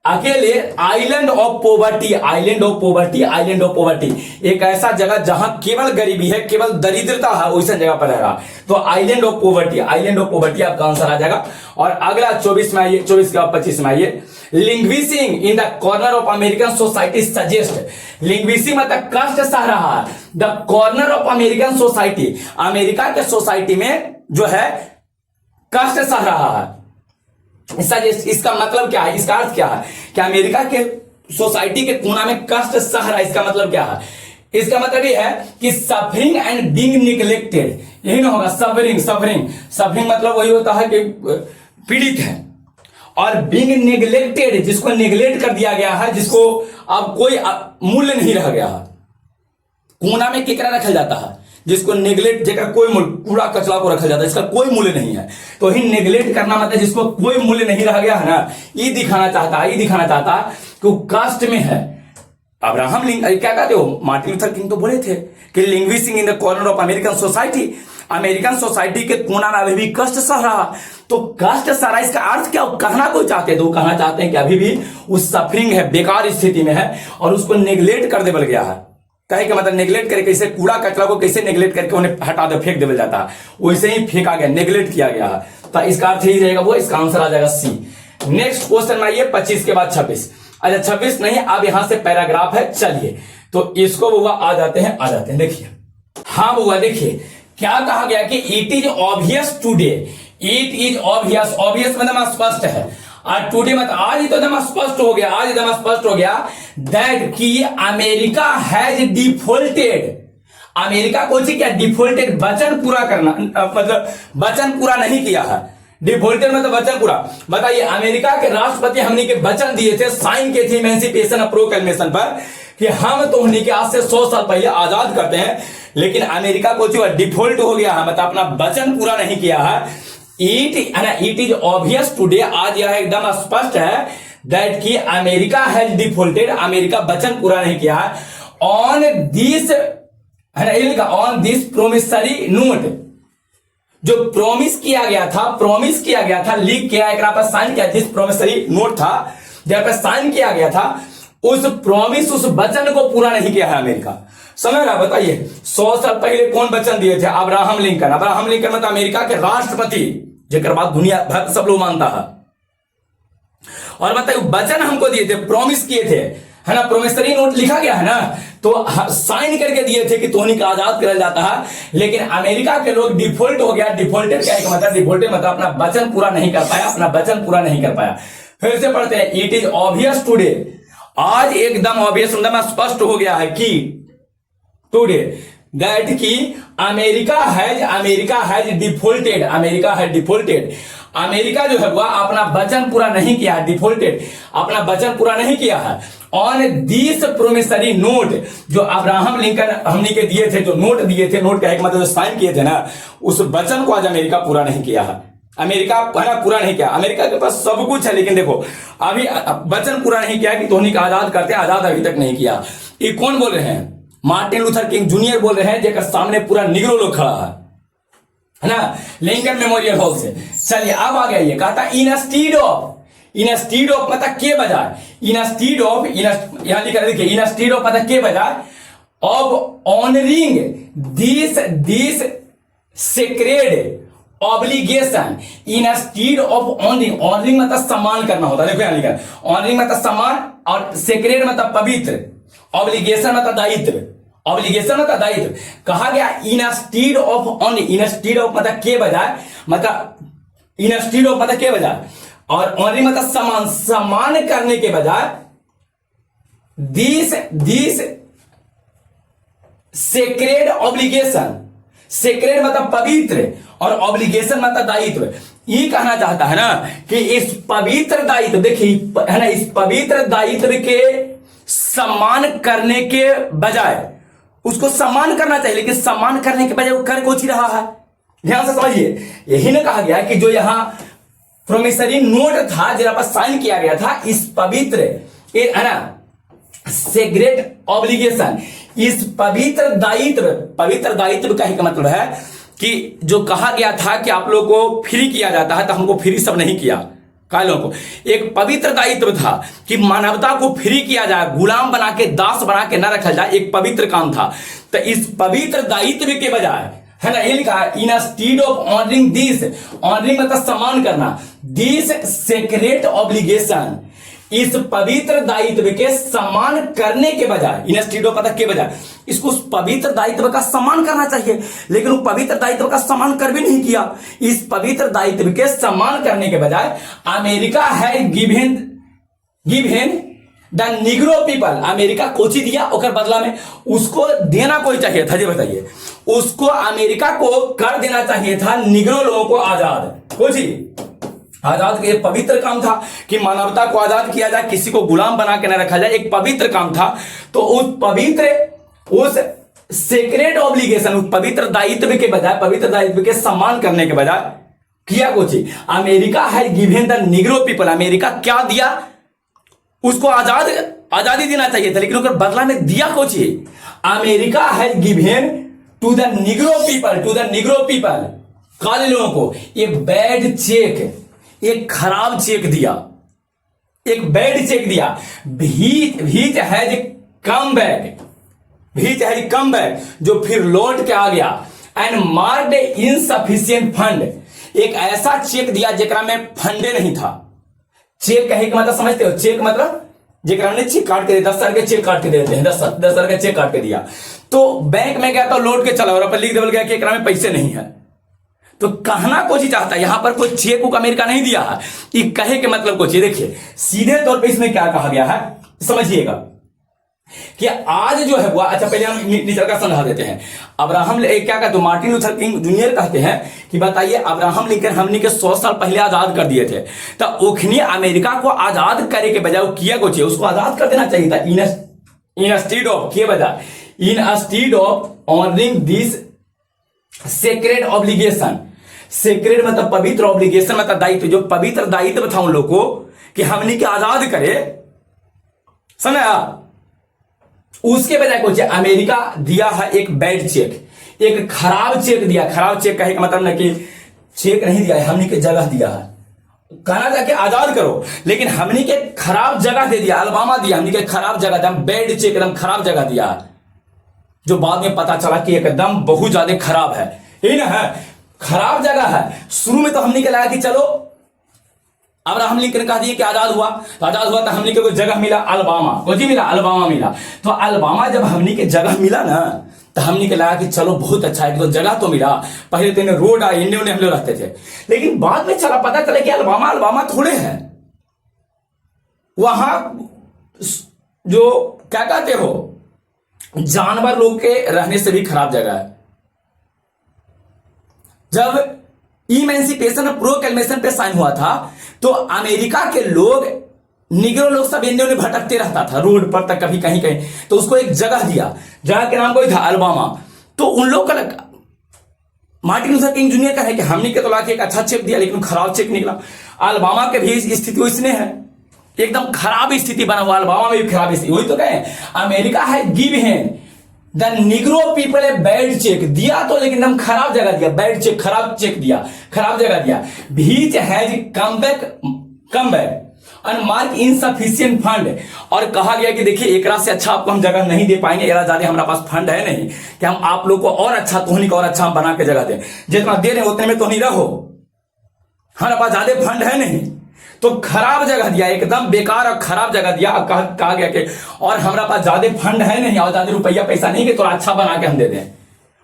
अकेले island of poverty, island of poverty, island of poverty, एक ऐसा जगह जहां केवल गरीबी है, केवल दरिद्रता है, वैसा जगह पर रहेगा, तो island of poverty, island of poverty आपका आंसर आ जाएगा। और अगला 24 में आइए, 24 के बाद 25 में आइए। Languishing in the corner of American society suggest, लिंग्विशिंग मतलब कष्ट सह रहा है, the corner of American society, America के सोसाइटी में जो है कष्ट सह रहा है, इसका मतलब क्या है? इसका अर्थ क्या है? क्या अमेरिका के सोसाइटी के कोना में कष्ट सह रहा है, इसका मतलब क्या है? इसका मतलब ये है कि सफरिंग एंड बीइंग निग्लेक्टेड, यही ना होगा? सफरिंग मतलब वही होता है कि पीड़ित है, और बीइंग निग्लेक्टेड जिसको निग्लेक्ट कर दिया गया है, जिसको अब कोई मूल्य नहीं रह गया है। कोना में केकरा रखा जाता है? जिसको नेग्लेक्ट, जेकर कोई कूड़ा कचरा को रखा जाता है, इसका कोई मूल्य नहीं है, तो ही नेग्लेक्ट करना मतलब जिसको कोई मूल्य नहीं रह गया है ना, ये दिखाना चाहता है कि वो कास्ट में है। अब्राहम लिंकन क्या कहते हो, मार्टिन लूथर किंग तो बोले थे कि languishing in the corner of American society, American society के कोना में अभी भी कष्ट सह रहा, तो कष्ट सह रहा इसका अर्थ क्या कहना कोई चाहते हैं? तो कहना चाहते हैं कि अभी भी उस सफरिंग है, बेकार स्थिति में है, और उसको नेग्लेक्ट कर देवल गया है। कहे कि मतलब नेग्लेक्ट करके, कैसे कूड़ा कचरा को कैसे नेग्लेक्ट करके उन्हें हटा दे, फेंक देवल जाता है, वैसे ही फेंका गया, नेग्लेक्ट किया गया है, तो इसका अर्थ ही रहेगा वो, इसका आंसर आ जाएगा सी। नेक्स्ट क्वेश्चन में आइए 25 के बाद 26। अच्छा 26 नहीं, अब यहां से पैराग्राफ है, चलिए तो इसको बुआ आ जाते हैं, देखिए। हाँ बुआ देखिए क्या कहा गया कि it is obvious today, it is obvious, obvious मतलब स्पष्ट है, और टुडे मतलब आज ही तो एकदम स्पष्ट हो गया, आज एकदम स्पष्ट हो गया दैट कि अमेरिका हैज डिफॉल्टेड, अमेरिका को क्या डिफॉल्टेड, वचन पूरा करना, मतलब वचन पूरा नहीं किया है, डिफॉल्टेड मतलब वचन पूरा। बताइए अमेरिका के राष्ट्रपति हमने के वचन दिए थे, साइन किए थे इमेंसिपेशन ऑफ प्रोक्लेमेशन पर कि हम तो उन्हीं के आज से 100 साल पहले आजाद करते हैं, लेकिन अमेरिका को जो डिफॉल्ट हो गया है, मतलब अपना वचन पूरा नहीं किया है। इट इज ऑब्वियस टुडे, आज यह एकदम स्पष्ट है दैट कि अमेरिका हैज डिफॉल्टेड, अमेरिका वचन पूरा नहीं किया है, ऑन दिस है ना, ये लिखा ऑन दिस प्रोमिसरी नोट, जो प्रॉमिस किया गया था, लिख किया एक पर साइन किया, जिस प्रोमिसरी नोट था जहां पर साइन किया गया था, उस प्रॉमिस, उस वचन को पूरा नहीं किया है अमेरिका। समझ रहा? बताइए 100 साल पहले कौन वचन दिए थे? Abraham Lincoln. अब्राहम लिंकन मतलब अमेरिका के राष्ट्रपति, जेकर बात दुनिया भर सब लोग मानता है। और बताइए वचन हमको दिए थे, प्रॉमिस किए थे, है ना, प्रोमिसरी नोट लिखा गया है ना, तो साइन करके दिए थे कि तोहनी का आजाद कर जाता है, लेकिन अमेरिका के लोग डिफॉल्ट हो गया। डिफॉल्टेड क्या है मतलब? डिफॉल्टेड मतलब अपना वचन पूरा नहीं कर पाया, फिर से पढ़ते हैं, इट इज ऑब्वियस टुडे, आज एकदम ऑब्वियस एकदम स्पष्ट हो गया है कि टुडे दैट कि अमेरिका हैज डिफॉल्टेड अमेरिका जो है वह अपना वचन पूरा नहीं किया है, डिफॉल्टेड, अपना वचन पूरा नहीं किया है ऑन दिस प्रोमिसरी नोट, जो अब्राहम लिंकन हमने के दिए थे, जो नोट दिए थे, नोट का एक मतलब जो साइन किए थे ना, उस वचन को आज अमेरिका पूरा नहीं किया है। अमेरिका पूरा नहीं किया। अमेरिका के पास सब कुछ है, लेकिन देखो अभी वचन पूरा नहीं किया कि धोनी का आजाद करते, आजाद अभी तक नहीं किया। ये कौन बोल रहे हैं? मार्टिन लूथर किंग जूनियर बोल रहे हैं, जेकर सामने पूरा निग्रो लोग खड़ा है ना, लिंकन मेमोरियल हॉल से। चलिए अब आ गया, ये कहता इंस्टीड ऑफ मतलब के बजाय, इंस्टीड ऑफ, यहां लिखा देखिए, इंस्टीड ऑफ मतलब के बजाय of honouring this sacred obligation, instead of honouring, honouring मतलब सम्मान करना होता है, देखो यहां लिखा, ऑनरिंग मतलब सम्मान, और सेक्रेड मतलब पवित्र, ऑब्लिगेशन मतलब दायित्व, ऑब्लिगेशन मतलब दायित्व। कहा गया instead of honouring, instead of मतलब के बजाय, मतलब इंस्टीड ऑफ मतलब के बजाय, और ऑनरिंग मतलब सम्मान, सम्मान करने के बजाय, दिस सेक्रेड ऑब्लिगेशन, सेक्रेड मतलब पवित्र और ऑब्लिगेशन मतलब दायित्व। ये कहना चाहता है ना कि इस पवित्र दायित्व, देखिए है ना, इस पवित्र दायित्व के सम्मान करने के बजाय, उसको सम्मान करना चाहिए, लेकिन सम्मान करने के बजाय वो कर कुछ ही रहा है। ध्यान से समझिए, यही ना कहा गया कि जो यहां प्रोमिसरी नोट था, जरा पर साइन किया गया था, इस पवित्र है ना सेक्रेड ऑब्लिगेशन, इस पवित्र दायित्व का ही मतलब है कि जो कहा गया था कि आप लोग को फ्री किया जाता है, तो हमको फ्री सब नहीं किया, काय लोगों को एक पवित्र दायित्व था कि मानवता को फ्री किया जाए, गुलाम बना के, दास बना के न रखा जाए, एक पवित्र काम था। तो इस पवित्र दायित्व के बजाय, है ना, ये लिखा है instead of honouring this, honouring मतलब सम्मान करना, दिस सेक्रेट ऑब्लिगेशन, इस पवित्र दायित्व के सम्मान करने के बजाय, इंस्टीड ऑफ के बजाय, इसको उस पवित्र दायित्व का सम्मान करना चाहिए, लेकिन वो पवित्र दायित्व का सम्मान कर भी नहीं किया। इस पवित्र दायित्व के सम्मान करने के बजाय अमेरिका है given the negro people, America Kochi दिया, और बदला में उसको देना कोई चाहिए था, जी बताइए, उसको अमेरिका को कर देना चाहिए था निग्रो लोगों को आजाद, कोची आजाद के पवित्र काम था कि मानवता को आजाद किया जाए, किसी को गुलाम बना के न रखा जाए, एक पवित्र काम था। तो उस सेक्रेट ऑब्लिगेशन, उस पवित्र दायित्व के बजाय, पवित्र दायित्व के सम्मान करने के बजाय किया कुछ, अमेरिका है given the negro people, America क्या दिया, उसको आजादी देना चाहिए था, लेकिन उसके बदला में दिया कुछ, अमेरिका है given to the negro people, काले लोगों को ये बैड चेक, एक खराब चेक दिया, एक बैड चेक दिया। भीच हैज कम बैक, जो फिर लौट के आ गया, एंड मार्क्ड इनसफिशिएंट फंड, एक ऐसा चेक दिया जेकरा में फंडे नहीं था। चेक कहे कि मतलब समझते हो, चेक मतलब जेकरा ने चेक काट के 10,000 के चेक काट के देते हैं, 10,000 का चेक काट के दिया, तो बैंक में गया तो लौट के चला और अपन लिख देवल गया कि एकरा में पैसे नहीं है। तो कहना कुछ ही चाहता है, यहां पर कोई चेक को अमेरिका नहीं दिया है, कि कहे के मतलब कुछ, देखिए सीधे तौर पे इसमें क्या कहा गया है समझिएगा कि आज जो है वो, अच्छा पहले हम नीचे का समझा देते हैं। अब्राहम क्या कहते, मार्टिन लूथर किंग जूनियर कहते हैं कि बताइए अब्राहम लिंकन हमने के 100 साल पहले आजाद कर दिए थे, तो उखनी अमेरिका को आजाद करे के बजाय वो किया कुछ, उसको आजाद कर देना चाहिए था, इंस्टीड ऑफ के बजाय, instead of honouring this sacred obligation, sacred मतलब पवित्र, ऑब्लिगेशन मतलब दायित्व, जो पवित्र दायित्व था उन लोग को कि हमने के आजाद करे, समझा, उसके बजाय कुछ अमेरिका दिया है एक बैड चेक, एक खराब चेक दिया। खराब चेक कहे का मतलब ना कि चेक नहीं दिया है, हमने के जगह दिया है, कहना था कि आजाद करो, लेकिन हमने के खराब जगह दे दिया, अलबामा दिया, हमने के खराब जगह दिया, बैड चेक एकदम खराब जगह दिया, जो बाद में पता चला कि एकदम बहुत ज्यादा खराब है, यही ना है, खराब जगह है। शुरू में तो हमने के लगा कि चलो अब्राहम लिंकन कह दिए कि आजाद हुआ, तो आजाद हुआ तो हमने को जगह मिला अल्बामा, कोई मिला अल्बामा मिला, तो अल्बामा जब हमने के जगह मिला ना, तो हमने के लगा कि चलो बहुत अच्छा है, तो जगह तो मिला, पहले तो रोड इंडिया में हम लोग रहते थे, लेकिन बाद में चला पता चला कि अल्बामा थोड़े हैं, वहां जो क्या कहते हो जानवर लोग के रहने से भी खराब जगह है। जब इमेंसिपेशन और प्रोक्लेमेशन पे साइन हुआ था, तो अमेरिका के लोग, निग्रो लोग सब इंडिया में भटकते रहता था रोड पर तक, कभी कहीं कहीं, तो उसको एक जगह दिया, जगह के नाम कोई था अल्बामा। तो उन लोग का मार्टिन लूथर किंग जूनियर का है कि हमने के तो लाके एक अच्छा चेक दिया लेकिन खराब चेक निकला। अल्बामा के भी स्थिति इसने है, एकदम खराब स्थिति बना हुआ, अल्बामा में भी खराब स्थिति। वही तो कहे अमेरिका है give him the negro people a bad cheque, दिया तो लेकिन एकदम खराब जगह दिया, बैड चेक, खराब चेक दिया, खराब जगह दिया। Which has come back and mark insufficient fund, और कहा गया कि देखिए एकरा से अच्छा आपको हम जगह नहीं दे पाएंगे, एकरा ज्यादा हमारा पास फंड है नहीं कि हम आप लोग को और अच्छा तोहनी का और अच्छा हम बना के जगह दें, जितना दे रहे उतने में तो नहीं रहो, हमारे पास ज्यादा फंड है नहीं। तो खराब जगह दिया, एकदम बेकार और खराब जगह दिया। कहा गया कि और हमारा पास ज्यादा फंड है नहीं और ज्यादा रुपया पैसा नहीं कि थोड़ा अच्छा बना के हम दे दें,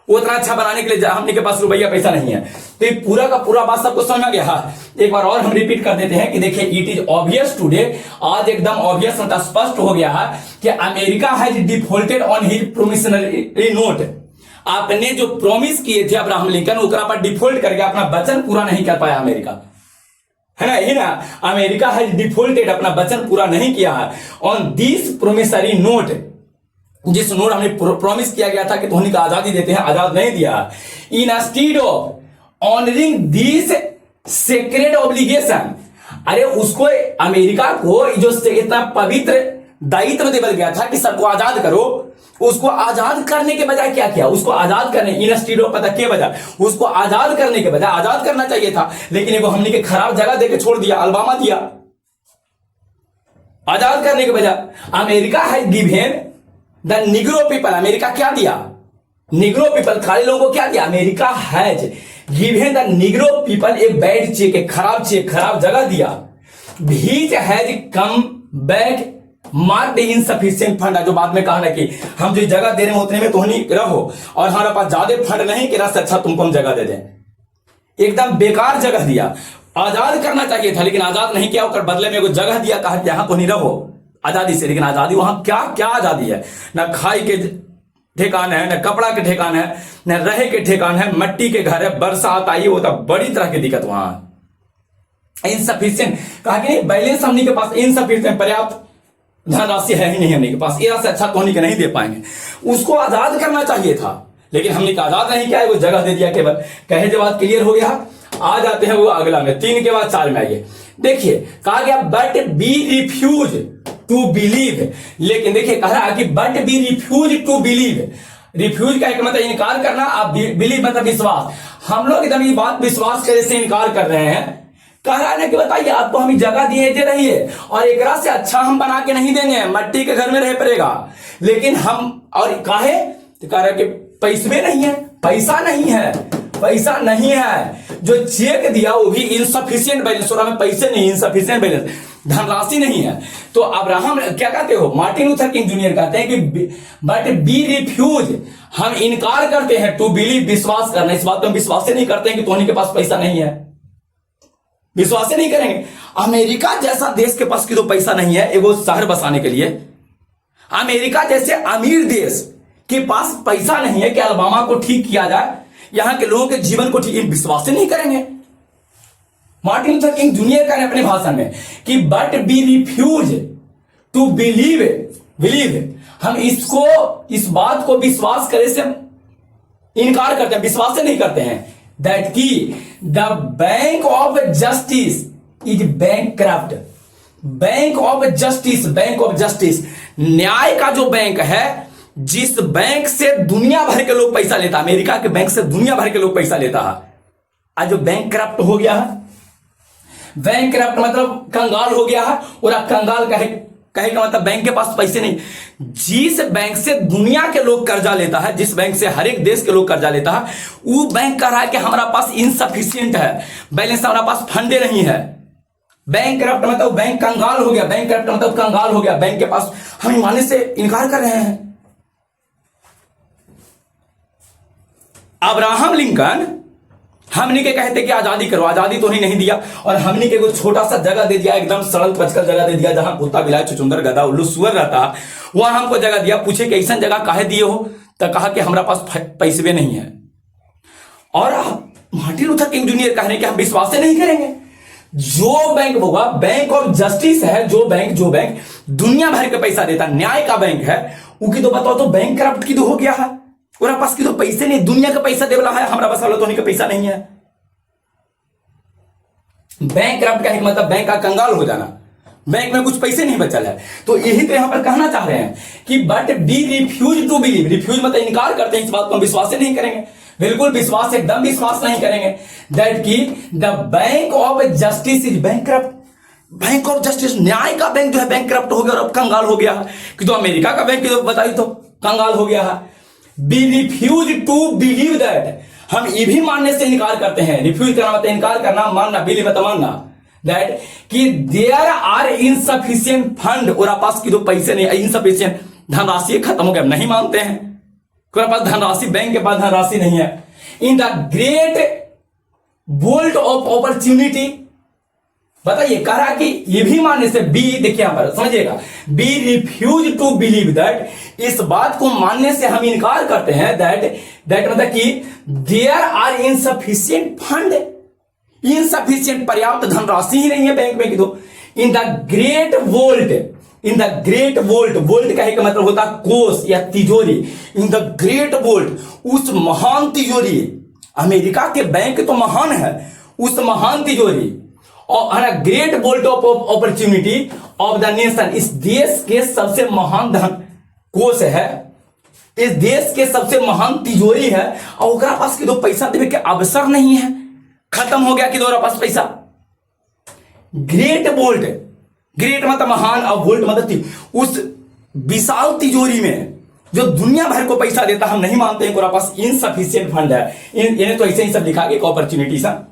उतना अच्छा बनाने के लिए हमने के पास रुपया पैसा नहीं है। तो ये पूरा का पूरा बात सबको समझ आ गया। हाँ, एक बार और हम रिपीट कर देते हैं कि देखिए इट इज ऑब्वियस टुडे, आज एकदम ऑब्वियस स्पष्ट हो गया है कि America has defaulted on his promissory note. आपने जो प्रॉमिस किए थे अब्राहम लिंकन, ओकरा पर डिफॉल्ट करके अपना वचन पूरा नहीं कर पाया अमेरिका, है ना, यही ना, अमेरिका हैज डिफॉल्टेड, अपना वचन पूरा नहीं किया है ऑन दिस प्रोमिसरी नोट, जिस नोट हमने प्रॉमिस किया गया था कि तुम्हें का आजादी देते हैं, आजाद नहीं दिया। Instead of honouring this sacred obligation, अरे उसको अमेरिका को जो इतना पवित्र दायित्व दिया गया था कि सबको आजाद करो, उसको आजाद करने के बजाय क्या किया, उसको आजाद करने इंस्टीड ऑफ पता के बजाय उसको आजाद करने के बजाय, आजाद करना चाहिए था लेकिन एगो हमने के खराब जगह देके छोड़ दिया, अल्बामा दिया। आजाद करने के बजाय अमेरिका है given the negro people, America क्या दिया, निग्रो पीपल खाली लोगों को क्या दिया, America has given the negro people a bad cheque, एक खराब चेक, खराब जगह दिया। Which has come back marked insufficient fund, जो बाद में कहा ना कि हम जो जगह दे रहे हैं उतने में तो नहीं रहो और हमारे पास ज्यादा फंड नहीं कि रास्ते अच्छा तुमको हम जगह दे दें। एकदम बेकार जगह दिया, आजाद करना चाहिए था लेकिन आजाद नहीं किया, और बदले में एगो जगह दिया, कहा यहां तो नहीं रहो आजादी से, लेकिन आजादी वहां क्या क्या आजादी है, ना खाई के ठेकान है, न कपड़ा के ठेकान है, न रहे के ठेकान है, मट्टी के घर है, बरसात आई होता बड़ी तरह की दिक्कत वहां। इनसफिशिएंट कहा कि नहीं, बैलेंस हमने के पास इनसफिशिएंट, पर्याप्त धनराशि है ही नहीं हमने के पास, ये से अच्छा तो नहीं के नहीं दे पाएंगे, उसको आजाद करना चाहिए था लेकिन हमने का आजाद नहीं किया, वो जगह दे दिया केवल। कहे जो बात क्लियर हो गया। आ जाते हैं वो अगला में, 3 के बाद 4 में आइए। देखिए कहा गया but be refuse to believe, लेकिन देखिए कह रहा है कि but be refuse to believe, refuse का एक मतलब इनकार करना, आप बिलीव मतलब विश्वास, हम लोग एकदम ये बात विश्वास करे से इनकार कर रहे हैं। कह रहा है कि बताइए आपको हम जगह दिए दे रही है और एक से अच्छा हम बना के नहीं देंगे, मट्टी के घर में रह पड़ेगा, लेकिन हम और काहे तो कह रहा है कि पैसे नहीं है, पैसा नहीं है, पैसा नहीं है, जो चेक दिया वो भी इनसफिशिएंट बैलेंस, और हमें पैसे नहीं, इनसफिशिएंट बैलेंस, धनराशि नहीं है। तो अब्राहम क्या कहते हो, मार्टिन लूथर किंग जूनियर कहते हैं कि बट बी रिफ्यूज, हम इनकार करते हैं, टू बिलीव विश्वास करना, इस बात को हम विश्वास से नहीं करते हैं कि तुम्हारे के पास पैसा नहीं है, विश्वास नहीं करेंगे। अमेरिका जैसा देश के पास की तो पैसा नहीं है एगो शहर बसाने के लिए, अमेरिका जैसे अमीर देश के पास पैसा नहीं है कि अल्बामा को ठीक किया जाए, यहां के लोगों के जीवन को ठीक, विश्वास से नहीं करेंगे। मार्टिन लूथर किंग जूनियर कह रहे हैं अपने भाषण में कि but be refuse to believe, हम इसको, इस बात को विश्वास करे से इनकार करते हैं, विश्वास से नहीं करते हैं, दैट की the bank of justice is bankrupt, bank of justice, bank of justice, न्याय का जो बैंक है, जिस बैंक से दुनिया भर के लोग पैसा लेता, अमेरिका के बैंक से दुनिया भर के लोग पैसा लेता है, आज जो बैंक करप्ट हो गया है, बैंक करप्ट मतलब कंगाल हो गया है, और कंगाल कहे का मतलब बैंक के पास पैसे नहीं, जिस बैंक से दुनिया के लोग कर्जा लेता है, जिस बैंक से हर एक देश के लोग कर्जा लेता है, वो बैंक कह रहा है कि हमारा पास इनसफिशिएंट है बैलेंस, हमारा पास फंडे नहीं है। बैंक करप्ट मतलब बैंक कंगाल हो गया, बैंक करप्ट मतलब कंगाल हो गया, बैंक के पास हम मानने से इनकार कर रहे हैं। अब्राहम लिंकन हमने के कहते कि आजादी करो, आजादी तो नहीं दिया, और हमने के छोटा सा जगह दे दिया, एकदम सरल पचकल जगह दे दिया, जहां कुत्ता बिलाई चुचुंदर गधा उल्लू सुअर रहता, वहां हमको जगह दिया। पूछे कि ऐसा जगह काहे दिए हो, तो कहा कि हमारा पास पैसे नहीं है। और मार्टिन लूथर किंग जूनियर कहने के हम विश्वास से नहीं करेंगे। जो बैंक होगा, बैंक ऑफ जस्टिस है, जो बैंक दुनिया भर का पैसा देता, न्याय का बैंक है, उनकी तो बताओ तो बैंक करप्ट की तो हो गया है, और पास की तो पैसे नहीं, दुनिया का पैसा देवला है, हमारा बस तो का पैसा नहीं है। बैंक करप्ट का मतलब बैंक का कंगाल हो जाना, बैंक में कुछ पैसे नहीं बचल है। तो यही तो यहां पर कहना चाह रहे हैं कि but be refuse to believe, refuse मतलब इनकार करते हैं, इस बात को हम विश्वास से नहीं करेंगे, बिल्कुल विश्वास, एकदम विश्वास नहीं करेंगे, दैट की the bank of justice is bankrupt, bank of justice न्याय का बैंक जो है बैंकरप्ट हो गया और अब कंगाल हो गया है। कि तो अमेरिका का बैंक तो बताइए तो कंगाल हो गया है। Be refuse to believe that, हम ये भी मानने से इनकार करते हैं, रिफ्यूज करना मतलब इनकार करना, मानना, बिलीव मतलब मानना, दैट कि देयर आर इनसफिशिएंट फंड, और पास की तो पैसे नहीं, इनसफिशिएंट धनराशि खत्म हो गया, नहीं मानते हैं, पास धनराशि, बैंक के पास धनराशि नहीं है। In the great bolt of opportunity, बताइए कह रहा कि ये भी मानने से, बी देखिए यहां पर समझिएगा, be refuse to believe that, इस बात को मानने से हम इनकार करते हैं, दैट मतलब कि there are insufficient fund, insufficient पर्याप्त धनराशि ही नहीं है बैंक में की तो। In the great vault, in the great vault, vault का मतलब होता है कोष या तिजोरी, इन द ग्रेट वोल्ट, उस महान तिजोरी, अमेरिका के बैंक तो महान है, उस महान तिजोरी और great volt of opportunity of the nation, इस देश के सबसे महान धन कोष है, इस देश के सबसे महान तिजोरी है, और ओकरा पास की तो पैसा देवे के अवसर नहीं है, खत्म हो गया कि दोरा पास पैसा। ग्रेट वोल्ट, ग्रेट मतलब महान और वोल्ट मतलब उस विशाल तिजोरी में जो दुनिया भर को पैसा देता, हम नहीं मानते हैं कि पास इनसफिशिएंट फंड है। इन्हें तो ऐसे ही सब लिखा गया, अपॉर्चुनिटी सा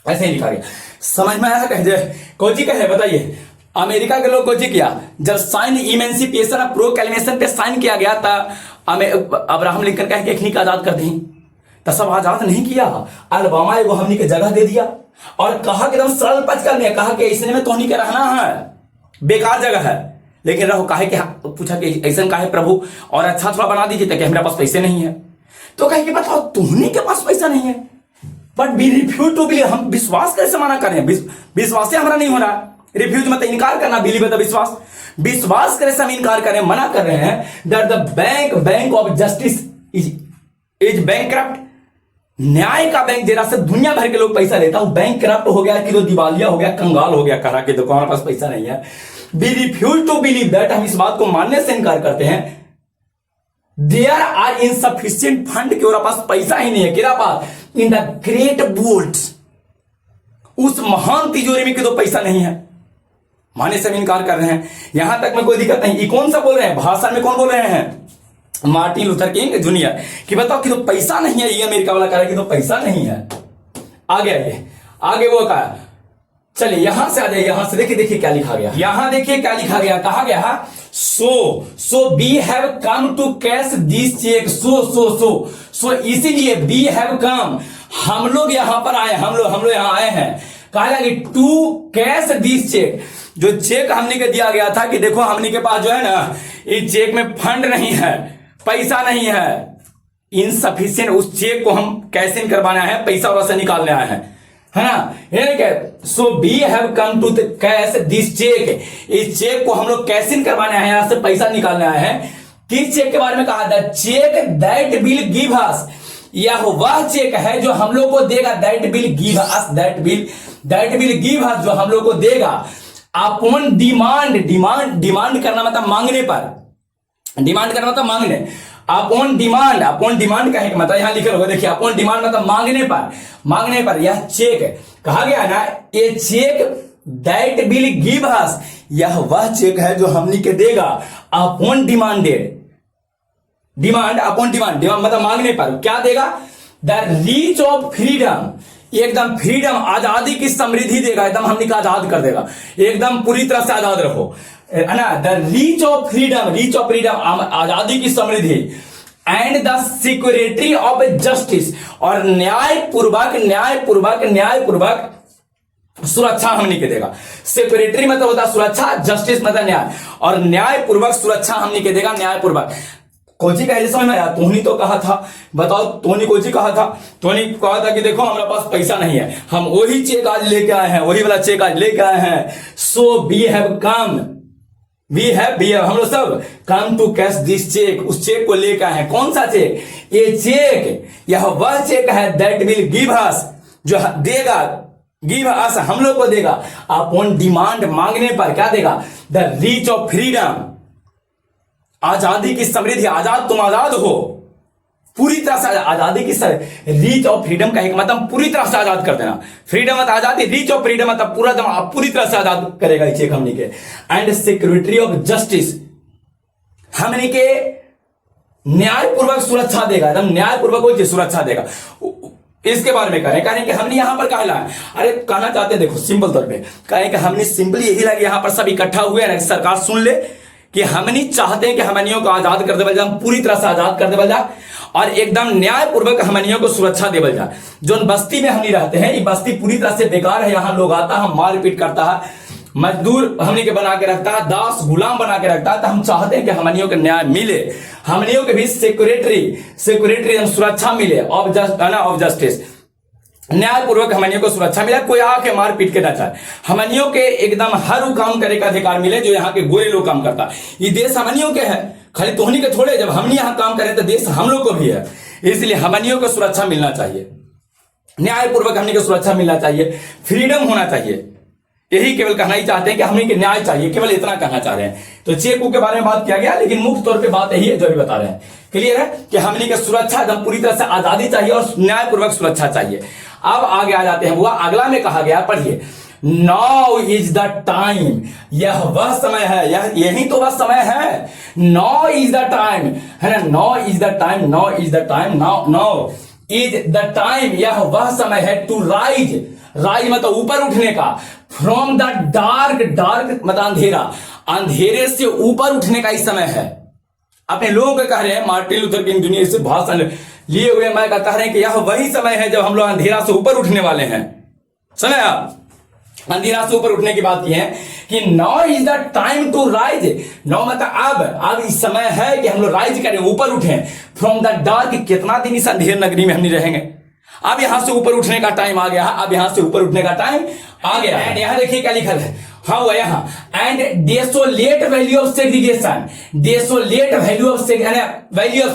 ऐसे ही लिखा गया, समझ में आया कहे कोची का है बताइए। अमेरिका के लोग कोची किया, जब साइन इमेंसिपेशन ऑफ प्रोक्लेमेशन पे साइन किया गया था, अब्राहम लिंकन कह के एखनी का आजाद कर दी, तो सब आजाद नहीं किया, अलबामा एगो हमनी के जगह दे दिया और कहा कि एकदम सरल पचकर में कहा कि ऐसे में तोहनी के रहना है, बेकार जगह है, लेकिन रहो काहे कि पूछा कि ऐसा काहे प्रभु, और अच्छा थोड़ा बना दीजिए ताकि हमारे पास पैसे नहीं है। तो कहे कि बताओ तुहनी के पास पैसा नहीं है, but be refuse to believe, हम विश्वास कैसे मना करें, विश्वास से हमारा नहीं हो रहा। रिफ्यूज मतलब इनकार करना, बिलीव मतलब विश्वास, विश्वास करे से हम इनकार करें, मना कर रहे हैं that the bank of justice is bankrupt, न्याय का बैंक जरा से दुनिया भर के लोग पैसा लेता हूं, बैंक करप्ट हो गया कि तो दिवालिया हो गया, कंगाल हो गया, कहा कि दुकान पास पैसा नहीं है। Be refuse to believe that, हम इस बात को मानने से इनकार करते हैं, देयर आर इनसफिशिएंट फंड, के पास पैसा ही नहीं है, किरा पास इन द ग्रेट वोल्ट, उस महान तिजोरी में कि तो पैसा नहीं है, मानने से हम इनकार कर रहे हैं। यहां तक में कोई दिक्कत नहीं। ये कौन सा बोल रहे हैं, भाषण में कौन बोल रहे हैं, मार्टिन लूथर किंग जूनियर, कि बताओ कि तो पैसा नहीं है, ये अमेरिका वाला कह रहा है कि तो पैसा नहीं है। आगे आइए, आगे वो कहा, चलिए यहां से आ जाइए, यहां से देखिए क्या लिखा गया, यहां देखिए क्या लिखा गया, कहा गया so we have come to cash this check, so इसीलिए वी हैव कम, हम लोग यहां पर आए, हम लोग यहां आए हैं, कहा गया कि टू कैश दिस चेक, जो चेक हमने के दिया गया था कि देखो हमने के पास जो है ना, इस चेक में फंड नहीं है, पैसा नहीं है, इनसफिशिएंट, उस चेक को हम कैश इन करवाने आए हैं, पैसा वैसा निकालने आए हैं, है ना। So we have come to cash this check, इस चेक को हम लोग कैश इन करवाने आए हैं, यहां से पैसा निकालने आए हैं। किस चेक के बारे में कहा था, check that will give us, यह वह चेक है जो हम लोग को देगा, that will give us, that will give us, जो हम लोग को देगा अपॉन डिमांड, डिमांड करना मतलब मांगने पर, डिमांड करना मतलब मांगने, अपॉन डिमांड का है मतलब यहां लिखा होगा, देखिए अपॉन डिमांड मतलब मांगने पर यह चेक कहा गया ना, ये check that will give us, यह वह चेक है जो हमनी के देगा अपॉन डिमांडेड, अपॉन डिमांड मतलब मांगने पर क्या देगा, द रीच ऑफ फ्रीडम, एकदम फ्रीडम आजादी की समृद्धि देगा, एकदम हमने का आजाद कर देगा, एकदम पूरी तरह से आजाद रहो, है ना। द रीच ऑफ फ्रीडम आजादी की समृद्धि, and the security of justice, और न्यायपूर्वक सुरक्षा हमने के देगा। सिक्योरिटी मतलब होता सुरक्षा, जस्टिस मतलब न्याय, और न्यायपूर्वक सुरक्षा हमने के देगा, न्यायपूर्वक कोची का समझ में आया? तोहनी तो कहा था, बताओ तोहनी कोची कहा था? तोहनी कहा था कि देखो हमारे पास पैसा नहीं है, हम वही चेक आज लेके आए हैं, वही वाला चेक आज लेके आए हैं। सो वी हैव कम, हम लोग सब come to cash this check, उस चेक को लेकर आए हैं। कौन सा चेक? ये चेक, यह वह चेक है दैट विल गिव अस, जो देगा, गिव अस हम लोग को देगा, अपॉन डिमांड, मांगने पर क्या देगा? द रीच ऑफ फ्रीडम, आजादी की समृद्धि। आजाद, तुम आजाद हो पूरी तरह से, आजादी की रीच ऑफ फ्रीडम का एक मतलब पूरी तरह से आजाद कर देना। फ्रीडम मतलब आजादी, रीच ऑफ फ्रीडम मतलब पूरी तरह से आजाद करेगा ये चेक हमने के। एंड सिक्योरिटी ऑफ जस्टिस, हमने के न्यायपूर्वक सुरक्षा देगा, एकदम न्यायपूर्वक कोई सुरक्षा देगा। इसके बारे में कहें कि हमने यहां पर कहला है, अरे कहना चाहते हैं, देखो सिंपल तौर पे कहें कि हमने सिंपली यही लगे यहां पर सब इकट्ठा हुए हैं, सरकार सुन ले कि हमनी चाहते हैं कि हमनियों को आजाद कर देवल जाए, पूरी तरह से आजाद कर देवल जाए और एकदम न्यायपूर्वक हमनियों को सुरक्षा देवल जाए। जो बस्ती में हमनी रहते हैं, ये बस्ती पूरी तरह से बेकार है, यहाँ लोग आता है मारपीट करता है, मजदूर हमनी के बना के रखता है, दास गुलाम बना के रखता है। तो हम चाहते हैं कि हमनियों को न्याय मिले, हमनियों के भी सिक्योरिटी सुरक्षा मिले, ऑफ जस्टिस, न्यायपूर्वक हमनियों को सुरक्षा मिले, कोई आके मार पीट के ना चाहे, हमनियों के एकदम हर वो काम करे का अधिकार मिले जो यहाँ के गोरे लोग काम करता। ये देश हमनियों के है, खाली तोहनी के थोड़े, जब हमने यहाँ काम करे तो देश हम लोग को भी है, इसलिए हमनियों को सुरक्षा मिलना चाहिए, न्यायपूर्वक हमने को सुरक्षा मिलना चाहिए, फ्रीडम होना चाहिए। यही केवल कहना ही चाहते हैं कि हमें न्याय चाहिए, केवल इतना कहना चाह रहे हैं। तो चेक के बारे में बात किया गया, लेकिन मुख्य तौर पे बात यही है जो अभी बता रहे हैं। क्लियर है कि हमने की सुरक्षा एकदम पूरी तरह से आजादी चाहिए और न्यायपूर्वक सुरक्षा चाहिए। अब आगे आ जाते हैं, वो अगला में कहा गया, पढ़िए, नाउ इज द टाइम, यह वह समय है, यही तो वह समय है। नाउ इज द टाइम, है ना, now is the time, now is the time, now is the time, यह वह समय है टू राइज, राइज मतलब ऊपर उठने का, फ्रॉम द डार्क, डार्क मतलब अंधेरा, अंधेरे से ऊपर उठने का इस समय है। अपने लोगों को कह रहे हैं, मार्टिन लूथर किंग जूनियर से भाषण लिए हुए मैं कह रहे हैं कि यह वही समय है जब हम लोग अंधेरा से ऊपर उठने वाले हैं। समझ आप, अंधेरा से ऊपर उठने की बात यह है कि now is the time to rise, now मतलब अब इस समय है कि हम लोग राइज करें, ऊपर उठे, फ्रॉम द डार्क। कितना दिन इस अंधेर नगरी में हम नहीं रहेंगे, अब यहां से ऊपर उठने का टाइम आ गया है, अब यहां से ऊपर उठने का टाइम आ गया है। यहां देखिए क्या लिखा है, हाँ वो यहां, and desolate value of segregation, desolate value of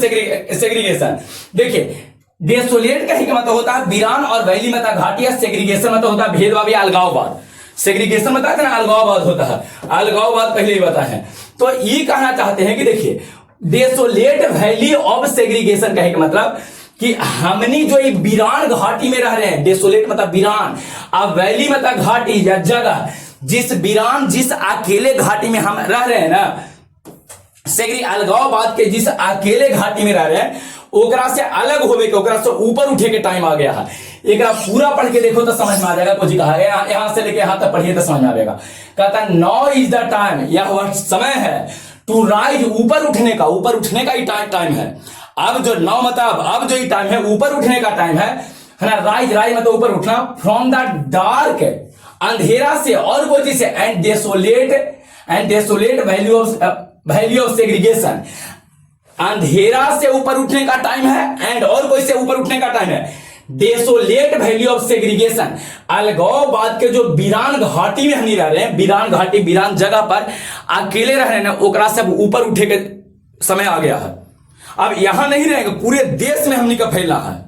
segregation. देखिए डेसोलेट कहीं का मतलब होता है वीरान, और वैली मतलब घाटी, सेग्रीगेशन मतलब होता है भेदभाव या अलगाववाद। सेग्रीगेशन मतलब है ना अलगाववाद होता है, अलगाववाद पहले ही बताया है। तो ये कहना चाहते हैं कि देखिए डेसोलेट वैली ऑफ सेग्रीगेशन कहे का मतलब कि हमनी जो ये वीरान घाटी में रह रहे हैं, डेसोलेट मतलब वीरान, अब वैली मतलब घाटी या जगह, जिस वीरान जिस अकेले घाटी में हम रह रहे हैं ना, सेग्री अलगाववाद के जिस अकेले घाटी में रह रहे हैं, ओकरा से अलग होवे के, ओकरा से ऊपर उठे के टाइम आ गया है। एक पूरा पढ़ के देखो तो समझ में आ जाएगा, कुछ कहा है यहां से लेके यहां तक पढ़िए तो समझ में आएगा। कहता है नाउ इज द टाइम, यह वह समय है टू राइज, ऊपर उठने का, ऊपर उठने का ही टाइम है। अब जो नाउ मतलब अब जो ये टाइम है ऊपर उठने का टाइम है ना, राइज, राइज मतलब ऊपर उठना, फ्रॉम द डार्क अंधेरा से और कोई चीज से, and desolate value of segregation, अंधेरा से ऊपर उठने का टाइम है, एंड और कोई से ऊपर उठने का टाइम है, डेसोलेट वैल्यू ऑफ सेग्रीगेशन, अलगाववाद के जो वीरान घाटी में हम नहीं रह रहे हैं, वीरान घाटी वीरान जगह पर अकेले रह रहे हैं ना, ओकरा से ऊपर उठे के समय आ गया है। अब यहां नहीं रहेंगे, पूरे देश में हमनी का फैलना है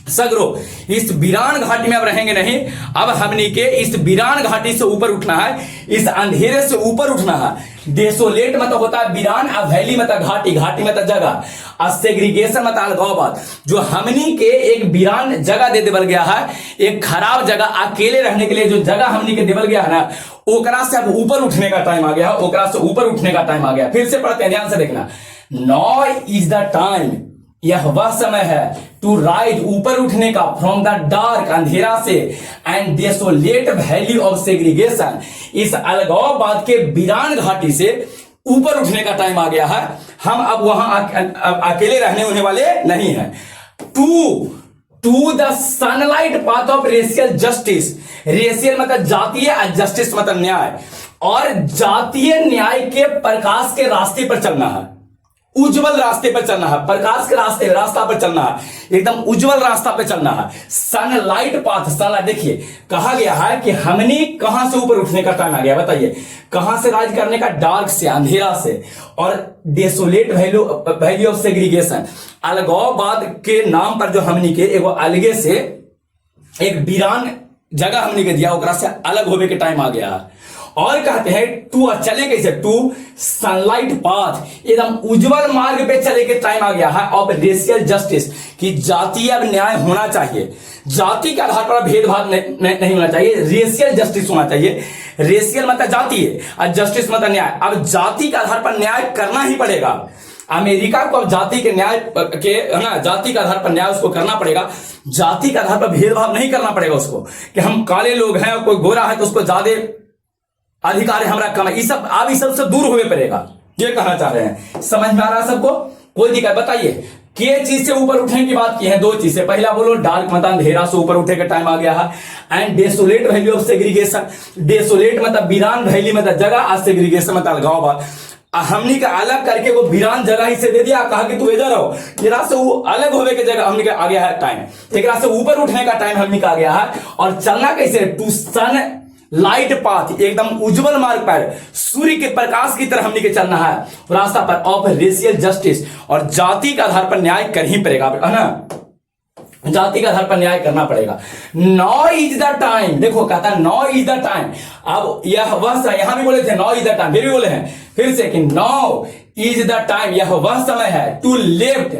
सगरो, इस वीरान घाटी में अब रहेंगे नहीं, अब हमनी के इस वीरान घाटी से ऊपर उठना है, इस अंधेरे से ऊपर उठना है। डेसोलेट मतलब होता है वीरान, अब वैली मतलब घाटी, घाटी मतलब जगह, और सेग्रीगेशन मतलब अलगाववाद, जो हमनी के एक वीरान जगह दे देवल गया है, एक खराब जगह, अकेले रहने के लिए जो जगह हमनी के देवल गया है ना, ओकरा से अब ऊपर उठने का टाइम आ गया, ओकरा से ऊपर उठने का टाइम आ गया। फिर से पढ़ते हैं, ध्यान से देखना, नाउ इज द टाइम, यह वह समय है टू राइज, ऊपर उठने का, फ्रॉम द डार्क अंधेरा से, and desolate valley of segregation, इस अलगाववाद के वीरान घाटी से ऊपर उठने का टाइम आ गया है। हम अब वहां अकेले रहने होने वाले नहीं हैं। To the sunlight path of racial justice, racial मतलब जातीय, जस्टिस मतलब न्याय, और जातीय न्याय के प्रकाश के रास्ते पर चलना है। उज्जवल रास्ते पर चलना है, प्रकाश के रास्ता पर चलना है, एकदम उज्जवल रास्ता पर चलना है। सनलाइट पाथ, सनलाइट, देखिए कहा गया है कि हमने कहां से ऊपर उठने का टाइम आ गया, बताइए कहां से राज करने का, डार्क से, अंधेरा से। और डेसोलेट वैल्यू ऑफ सेग्रीगेशन, अलगाववाद के नाम पर जो हमने के एगो अलगे से एक वीरान जगह हमने के दिया, ओकरा से अलग होने के टाइम आ गया। और कहते हैं टू चले कैसे, टू सनलाइट पाथ, एकदम उज्जवल मार्ग पे चले के टाइम आ गया है। ऑफ रेशियल जस्टिस, कि जातीय अब न्याय होना चाहिए, जाति के आधार पर भेदभाव नहीं होना चाहिए, रेशियल जस्टिस होना चाहिए। रेशियल मतलब जातीय और जस्टिस मतलब न्याय। अब जाति के आधार पर न्याय करना ही पड़ेगा। अमेरिका को अब जाति के न्याय के, है ना, जाति के आधार पर न्याय उसको करना पड़ेगा। जाति के आधार पर भेदभाव नहीं करना पड़ेगा उसको, कि हम काले लोग हैं और कोई गोरा है तो उसको ज्यादा अधिकार है, हमारा कम है। ये सब अब इस सब से दूर हुए पड़ेगा, ये कहना चाह रहे हैं। समझ में आ रहा है सबको, कोई दिक्कत? बताइए के चीज से ऊपर उठने की बात की है, दो चीज से। पहला बोलो डार्क मतलब अंधेरा से ऊपर उठने का टाइम आ गया है। And desolate value of segregation, desolate मतलब वीरान, वैली मतलब जगह, और सेग्रीगेशन मतलब अलगाववाद। हमने का अलग करके वो वीरान जगह ही से दे दिया, कहा कि तू इधर रहो, जरा से वो अलग होने की जगह हमने आ गया है टाइम, एक से ऊपर उठने का टाइम हमने का आ गया है। और चलना कैसे, टू सन लाइट पाथ, एकदम उज्जवल मार्ग पर, सूर्य के प्रकाश की तरह हमने के चलना है रास्ता पर। ऑफ रेशियल जस्टिस, और जाति के आधार पर न्याय कर ही पड़ेगा, है ना, जाति के आधार पर न्याय करना पड़ेगा। नाउ इज द टाइम, देखो कहता है नाउ इज द टाइम। अब यह वह, यहां भी बोले थे नाउ इज द टाइम, फिर भी बोले हैं फिर से कि नाउ इज द टाइम, यह वह समय है। टू लेफ्ट,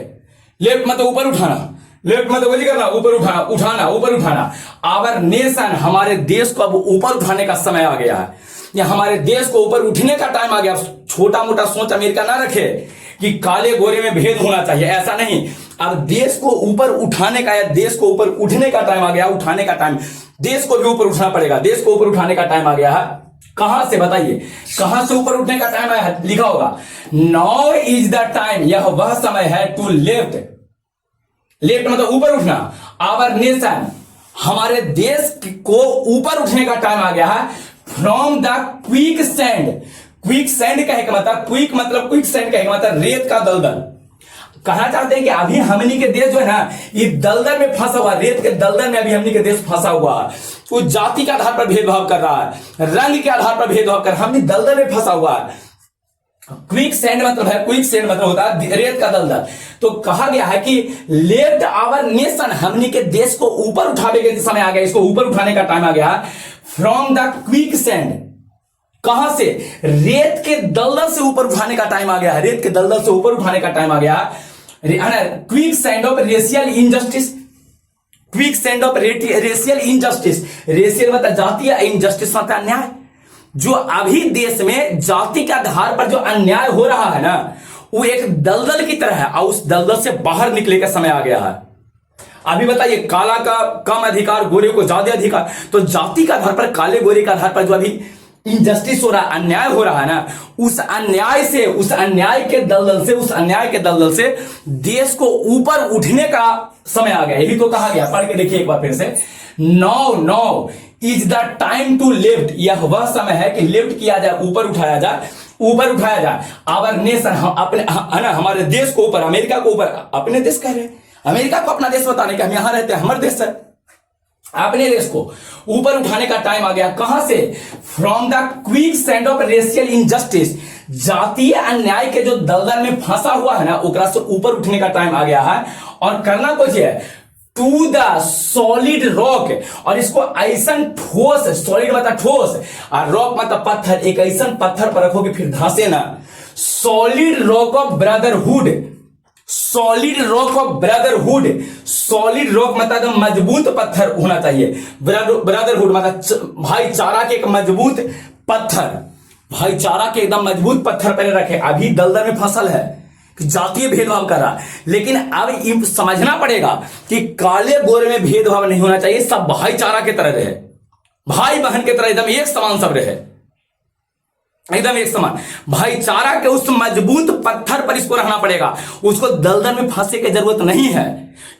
लेफ्ट मतलब ऊपर उठाना, लेफ्ट मतलब वही करना, ऊपर उठाना, उठाना, ऊपर उठाना। आवर नेशन, हमारे देश को अब ऊपर उठाने का समय आ गया है, या हमारे देश को ऊपर उठने का टाइम आ गया। छोटा मोटा सोच अमेरिका ना रखे कि काले गोरे में भेद होना चाहिए, ऐसा नहीं। अब देश को ऊपर उठाने का, या देश को ऊपर उठने का टाइम आ गया, उठाने का टाइम, देश को भी ऊपर उठना पड़ेगा, देश को ऊपर उठाने का टाइम आ गया है। कहां से, बताइए कहां से ऊपर उठने का टाइम आया है, लिखा होगा नाउ इज द टाइम, यह वह समय है। टू लेफ्ट, लेफ्ट मतलब ऊपर उठना। आवर नेशन, हमारे देश को ऊपर उठने का टाइम आ गया है। From the quick sand, quick sand कहे का मतलब, क्विक मतलब क्विक सैंड कहे का मतलब रेत का दलदल। कहना चाहते हैं कि अभी हमनी के देश जो है ना, ये दलदल में फंसा हुआ, रेत के दलदल में अभी हमनी के देश फंसा हुआ है। वो जाति के आधार पर भेदभाव कर रहा है, रंग के आधार पर भेदभाव कर, हमनी दलदल में फंसा हुआ है। क्विक सैंड मतलब है, क्विक सैंड मतलब होता है रेत का दलदल। तो कहा गया है कि लेफ्ट आवर नेशन, हमनी के देश को ऊपर उठाने के समय आ गया, इसको ऊपर उठाने का टाइम आ गया। फ्रॉम द क्विक सैंड, कहां से, रेत के दलदल से ऊपर उठाने का टाइम आ गया, रेत के दलदल से ऊपर उठाने का टाइम आ गया। Quick sand of racial injustice, quick sand of racial injustice, racial मतलब जातीय, इनजस्टिस मतलब अन्याय। जो अभी देश में जाति के आधार पर जो अन्याय हो रहा है ना, वो एक दलदल की तरह है, और उस दलदल से बाहर निकले का समय आ गया है। अभी बताइए काला का कम अधिकार, गोरे को ज्यादा अधिकार, तो जाति के आधार पर, काले गोरे के आधार पर जो अभी इनजस्टिस हो रहा है, अन्याय हो रहा है ना, उस अन्याय से, उस अन्याय के दलदल से, उस अन्याय के दलदल से देश को ऊपर उठने का समय आ गया। यही तो कहा गया, पढ़ के देखिए एक बार फिर से। Now is the time to lift, यह वह समय है कि लिफ्ट किया जाए, ऊपर उठाया जाए, ऊपर उठाया जाए। आवर नेशन, अपने, है ना, हमारे देश को ऊपर, अमेरिका को ऊपर, अपने देश कह रहे हैं, अमेरिका को अपना देश बताने का, हम यहां रहते हैं, हमारे देश है, अपने देश को ऊपर उठाने का टाइम आ गया। कहां से, from the quick sand of racial injustice, जातीय अन्याय के जो दलदल में फंसा हुआ है ना, ओकरा से ऊपर उठने का टाइम आ गया है। और करना कुछ है, टू द सॉलिड रॉक, और इसको ऐसा ठोस, सॉलिड मतलब ठोस, और रॉक मतलब पत्थर, एक ऐसा पत्थर पर रखोगे फिर धंसे ना। Solid rock of brotherhood, solid rock of brotherhood, solid rock मतलब मजबूत पत्थर होना चाहिए। ब्रदरहुड मतलब भाईचारा के एक मजबूत पत्थर, भाईचारा के एकदम मजबूत पत्थर पर रखे। अभी दलदल में फसल है, जातीय भेदभाव कर रहा, लेकिन अब समझना पड़ेगा कि काले गोरे में भेदभाव नहीं होना चाहिए, सब भाईचारा की तरह रहे, भाई बहन की तरह एकदम एक समान सब रहे, एकदम एक समान। भाईचारा के उस मजबूत पत्थर पर इसको रहना पड़ेगा, उसको दलदल में फंसे की जरूरत नहीं है।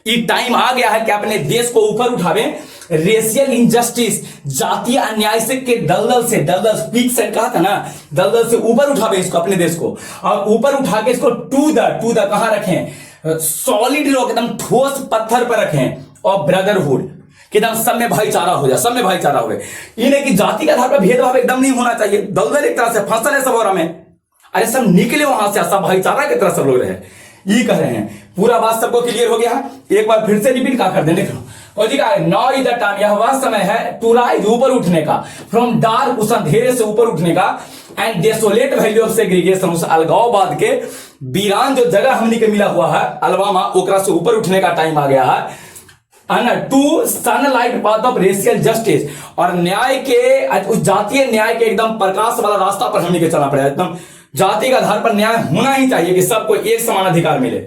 ये टाइम आ गया है कि अपने देश को ऊपर उठावे, रेशियल इंजस्टिस, जातीय अन्याय से के दलदल से, दलदल पीक से कहा था ना, दलदल से ऊपर उठावे इसको, अपने देश को, और ऊपर उठा के इसको टू द कहां रखें, सॉलिड रॉक, एकदम ठोस पत्थर पर रखें, और ब्रदरहुड कि एकदम सब में भाईचारा हो जाए, सब में भाईचारा हो। इन्हें कि जाति के आधार पर भेदभाव एकदम नहीं होना चाहिए। दलदल एक तरह से फसल है सब, और हमें अरे सब निकले वहां से, सब भाईचारा की तरह सब लोग रहे, ये कह रहे हैं। पूरा बात सबको क्लियर हो गया। एक बार फिर से रिपीट कर दें, देख लो। और जी का नाउ इज द टाइम, यह वह समय है, टू राइज, ऊपर उठने का, फ्रॉम डार्क, उस अंधेरे से ऊपर उठने का, and desolate value of segregation, उस अलगाववाद के वीरान जो जगह हमने के मिला हुआ है अलबामा, ओकरा से ऊपर उठने का टाइम आ गया है। To sunlight path of racial justice, और न्याय के, उस जातीय न्याय के एकदम प्रकाश वाला रास्ता पर हमने के चलना पड़ेगा। एकदम जाति के आधार पर न्याय होना ही चाहिए कि सबको एक समान अधिकार मिले,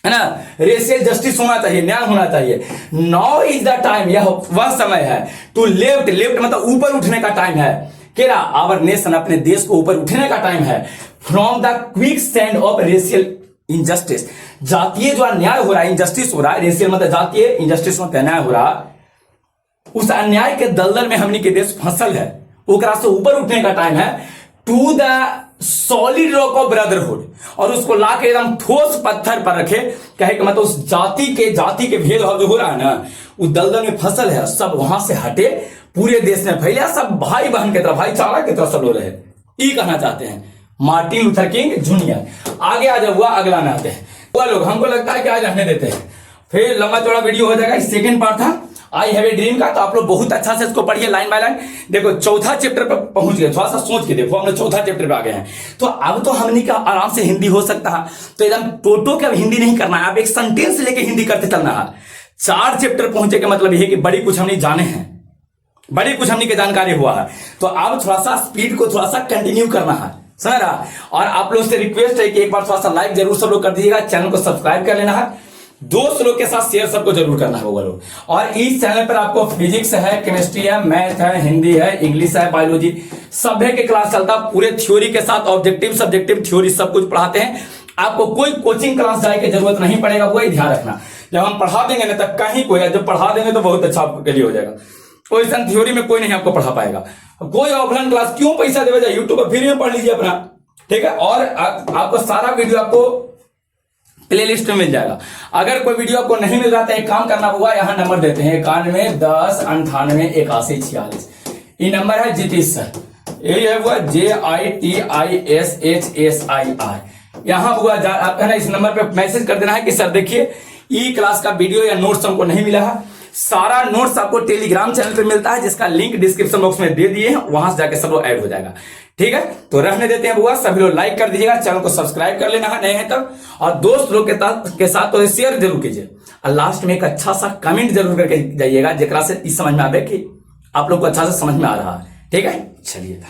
है ना। रेशियल जस्टिस होना चाहिए, न्याय होना चाहिए। नाउ इज द टाइम, यह वह समय है, टू लेफ्ट, लेफ्ट मतलब ऊपर उठने का टाइम है, केरा आवर नेशन, अपने देश को ऊपर उठने का टाइम है, from the quick stand of racial injustice, जातीय जो अन्याय हो रहा है, इंजस्टिस हो रहा है, रेशियल मतलब जातीय, इंजस्टिस मतलब अन्याय हो रहा, उस अन्याय के दलदल में हमनी के देश फसल है, ओकरा से ऊपर उठने का टाइम है, to the solid rock of brotherhood, और उसको लाके एकदम ठोस पत्थर पर रखे, कहे कि मतलब उस जाति के भेदभाव जो हो रहा है ना, उस दलदल में फसल है, सब वहां से हटे, पूरे देश में फैले, सब भाई बहन की तरह, भाईचारा की तरह सब लोग रहे, ये कहना चाहते हैं मार्टिन लूथर किंग जूनियर। आगे आ जाओ, हुआ अगला में आते हैं। वो लोग हमको लगता है कि आज रहने देते हैं, फिर लंबा चौड़ा वीडियो हो जाएगा। सेकंड पार्ट था आई हैव ए ड्रीम का, तो आप लोग बहुत अच्छा से इसको पढ़िए लाइन बाय लाइन। देखो चौथा चैप्टर पर पहुंच गए, थोड़ा सा सोच के देखो, हम लोग चौथा चैप्टर पे आ गए हैं। तो अब तो हमने का आराम से हिंदी हो सकता है, तो एकदम टोटो के अब हिंदी नहीं करना है, अब एक सेंटेंस लेके हिंदी करते चलना है। 4 चैप्टर पहुंचे के मतलब यह कि बड़ी कुछ हमने जाने हैं, बड़ी कुछ हमने के जानकारी हुआ है, तो अब थोड़ा सा स्पीड को थोड़ा सा कंटिन्यू करना है, समझ रहा। और आप लोग से रिक्वेस्ट है कि एक बार थोड़ा सा लाइक जरूर सब लोग कर दीजिएगा, चैनल को सब्सक्राइब कर लेना है, दोस्त लोग के साथ शेयर सबको जरूर करना है वो लोग। और इस चैनल पर आपको फिजिक्स है, केमिस्ट्री है, मैथ है, हिंदी है, इंग्लिश है, बायोलॉजी, सभ्य के क्लास चलता है, पूरे थ्योरी के साथ ऑब्जेक्टिव सब्जेक्टिव थ्योरी सब कुछ पढ़ाते हैं। आपको कोई कोचिंग क्लास जाए की जरूरत नहीं पड़ेगा, वही ध्यान रखना। जब हम पढ़ा देंगे ना तब कहीं कोई, जब पढ़ा देंगे तो बहुत अच्छा आपके लिए हो जाएगा। कोई थ्योरी में कोई नहीं आपको पढ़ा पाएगा, कोई ऑफलाइन क्लास क्यों पैसा देवे जाए, यूट्यूब पर फ्री में पढ़ लीजिए अपना, ठीक है। और आपको सारा वीडियो आपको प्लेलिस्ट में मिल जाएगा। अगर कोई वीडियो आपको नहीं मिल रहा तो एक काम करना होगा, यहाँ नंबर देते हैं 91 10 98 81 46, ये नंबर है जीतीश सर, ये है वो JITISHSSII। यहाँ हुआ आप है ना, इस नंबर पे मैसेज कर देना है कि सर देखिए ई क्लास का वीडियो या नोट्स हमको नहीं मिला है। सारा नोट्स आपको टेलीग्राम चैनल पे मिलता है, जिसका लिंक डिस्क्रिप्शन बॉक्स में दे दिए हैं, वहां से जाके सब लोग ऐड हो जाएगा, ठीक है। तो रहने देते हैं बुआ, सभी लोग लाइक कर दीजिएगा, चैनल को सब्सक्राइब कर लेना है नए हैं तब, और दोस्त लोग के साथ तो शेयर जरूर कीजिए, और लास्ट में एक अच्छा सा कमेंट जरूर करके जाइएगा, जेकरा से समझ में आवे कि आप लोग को अच्छा से समझ में आ रहा है, ठीक है। चलिए।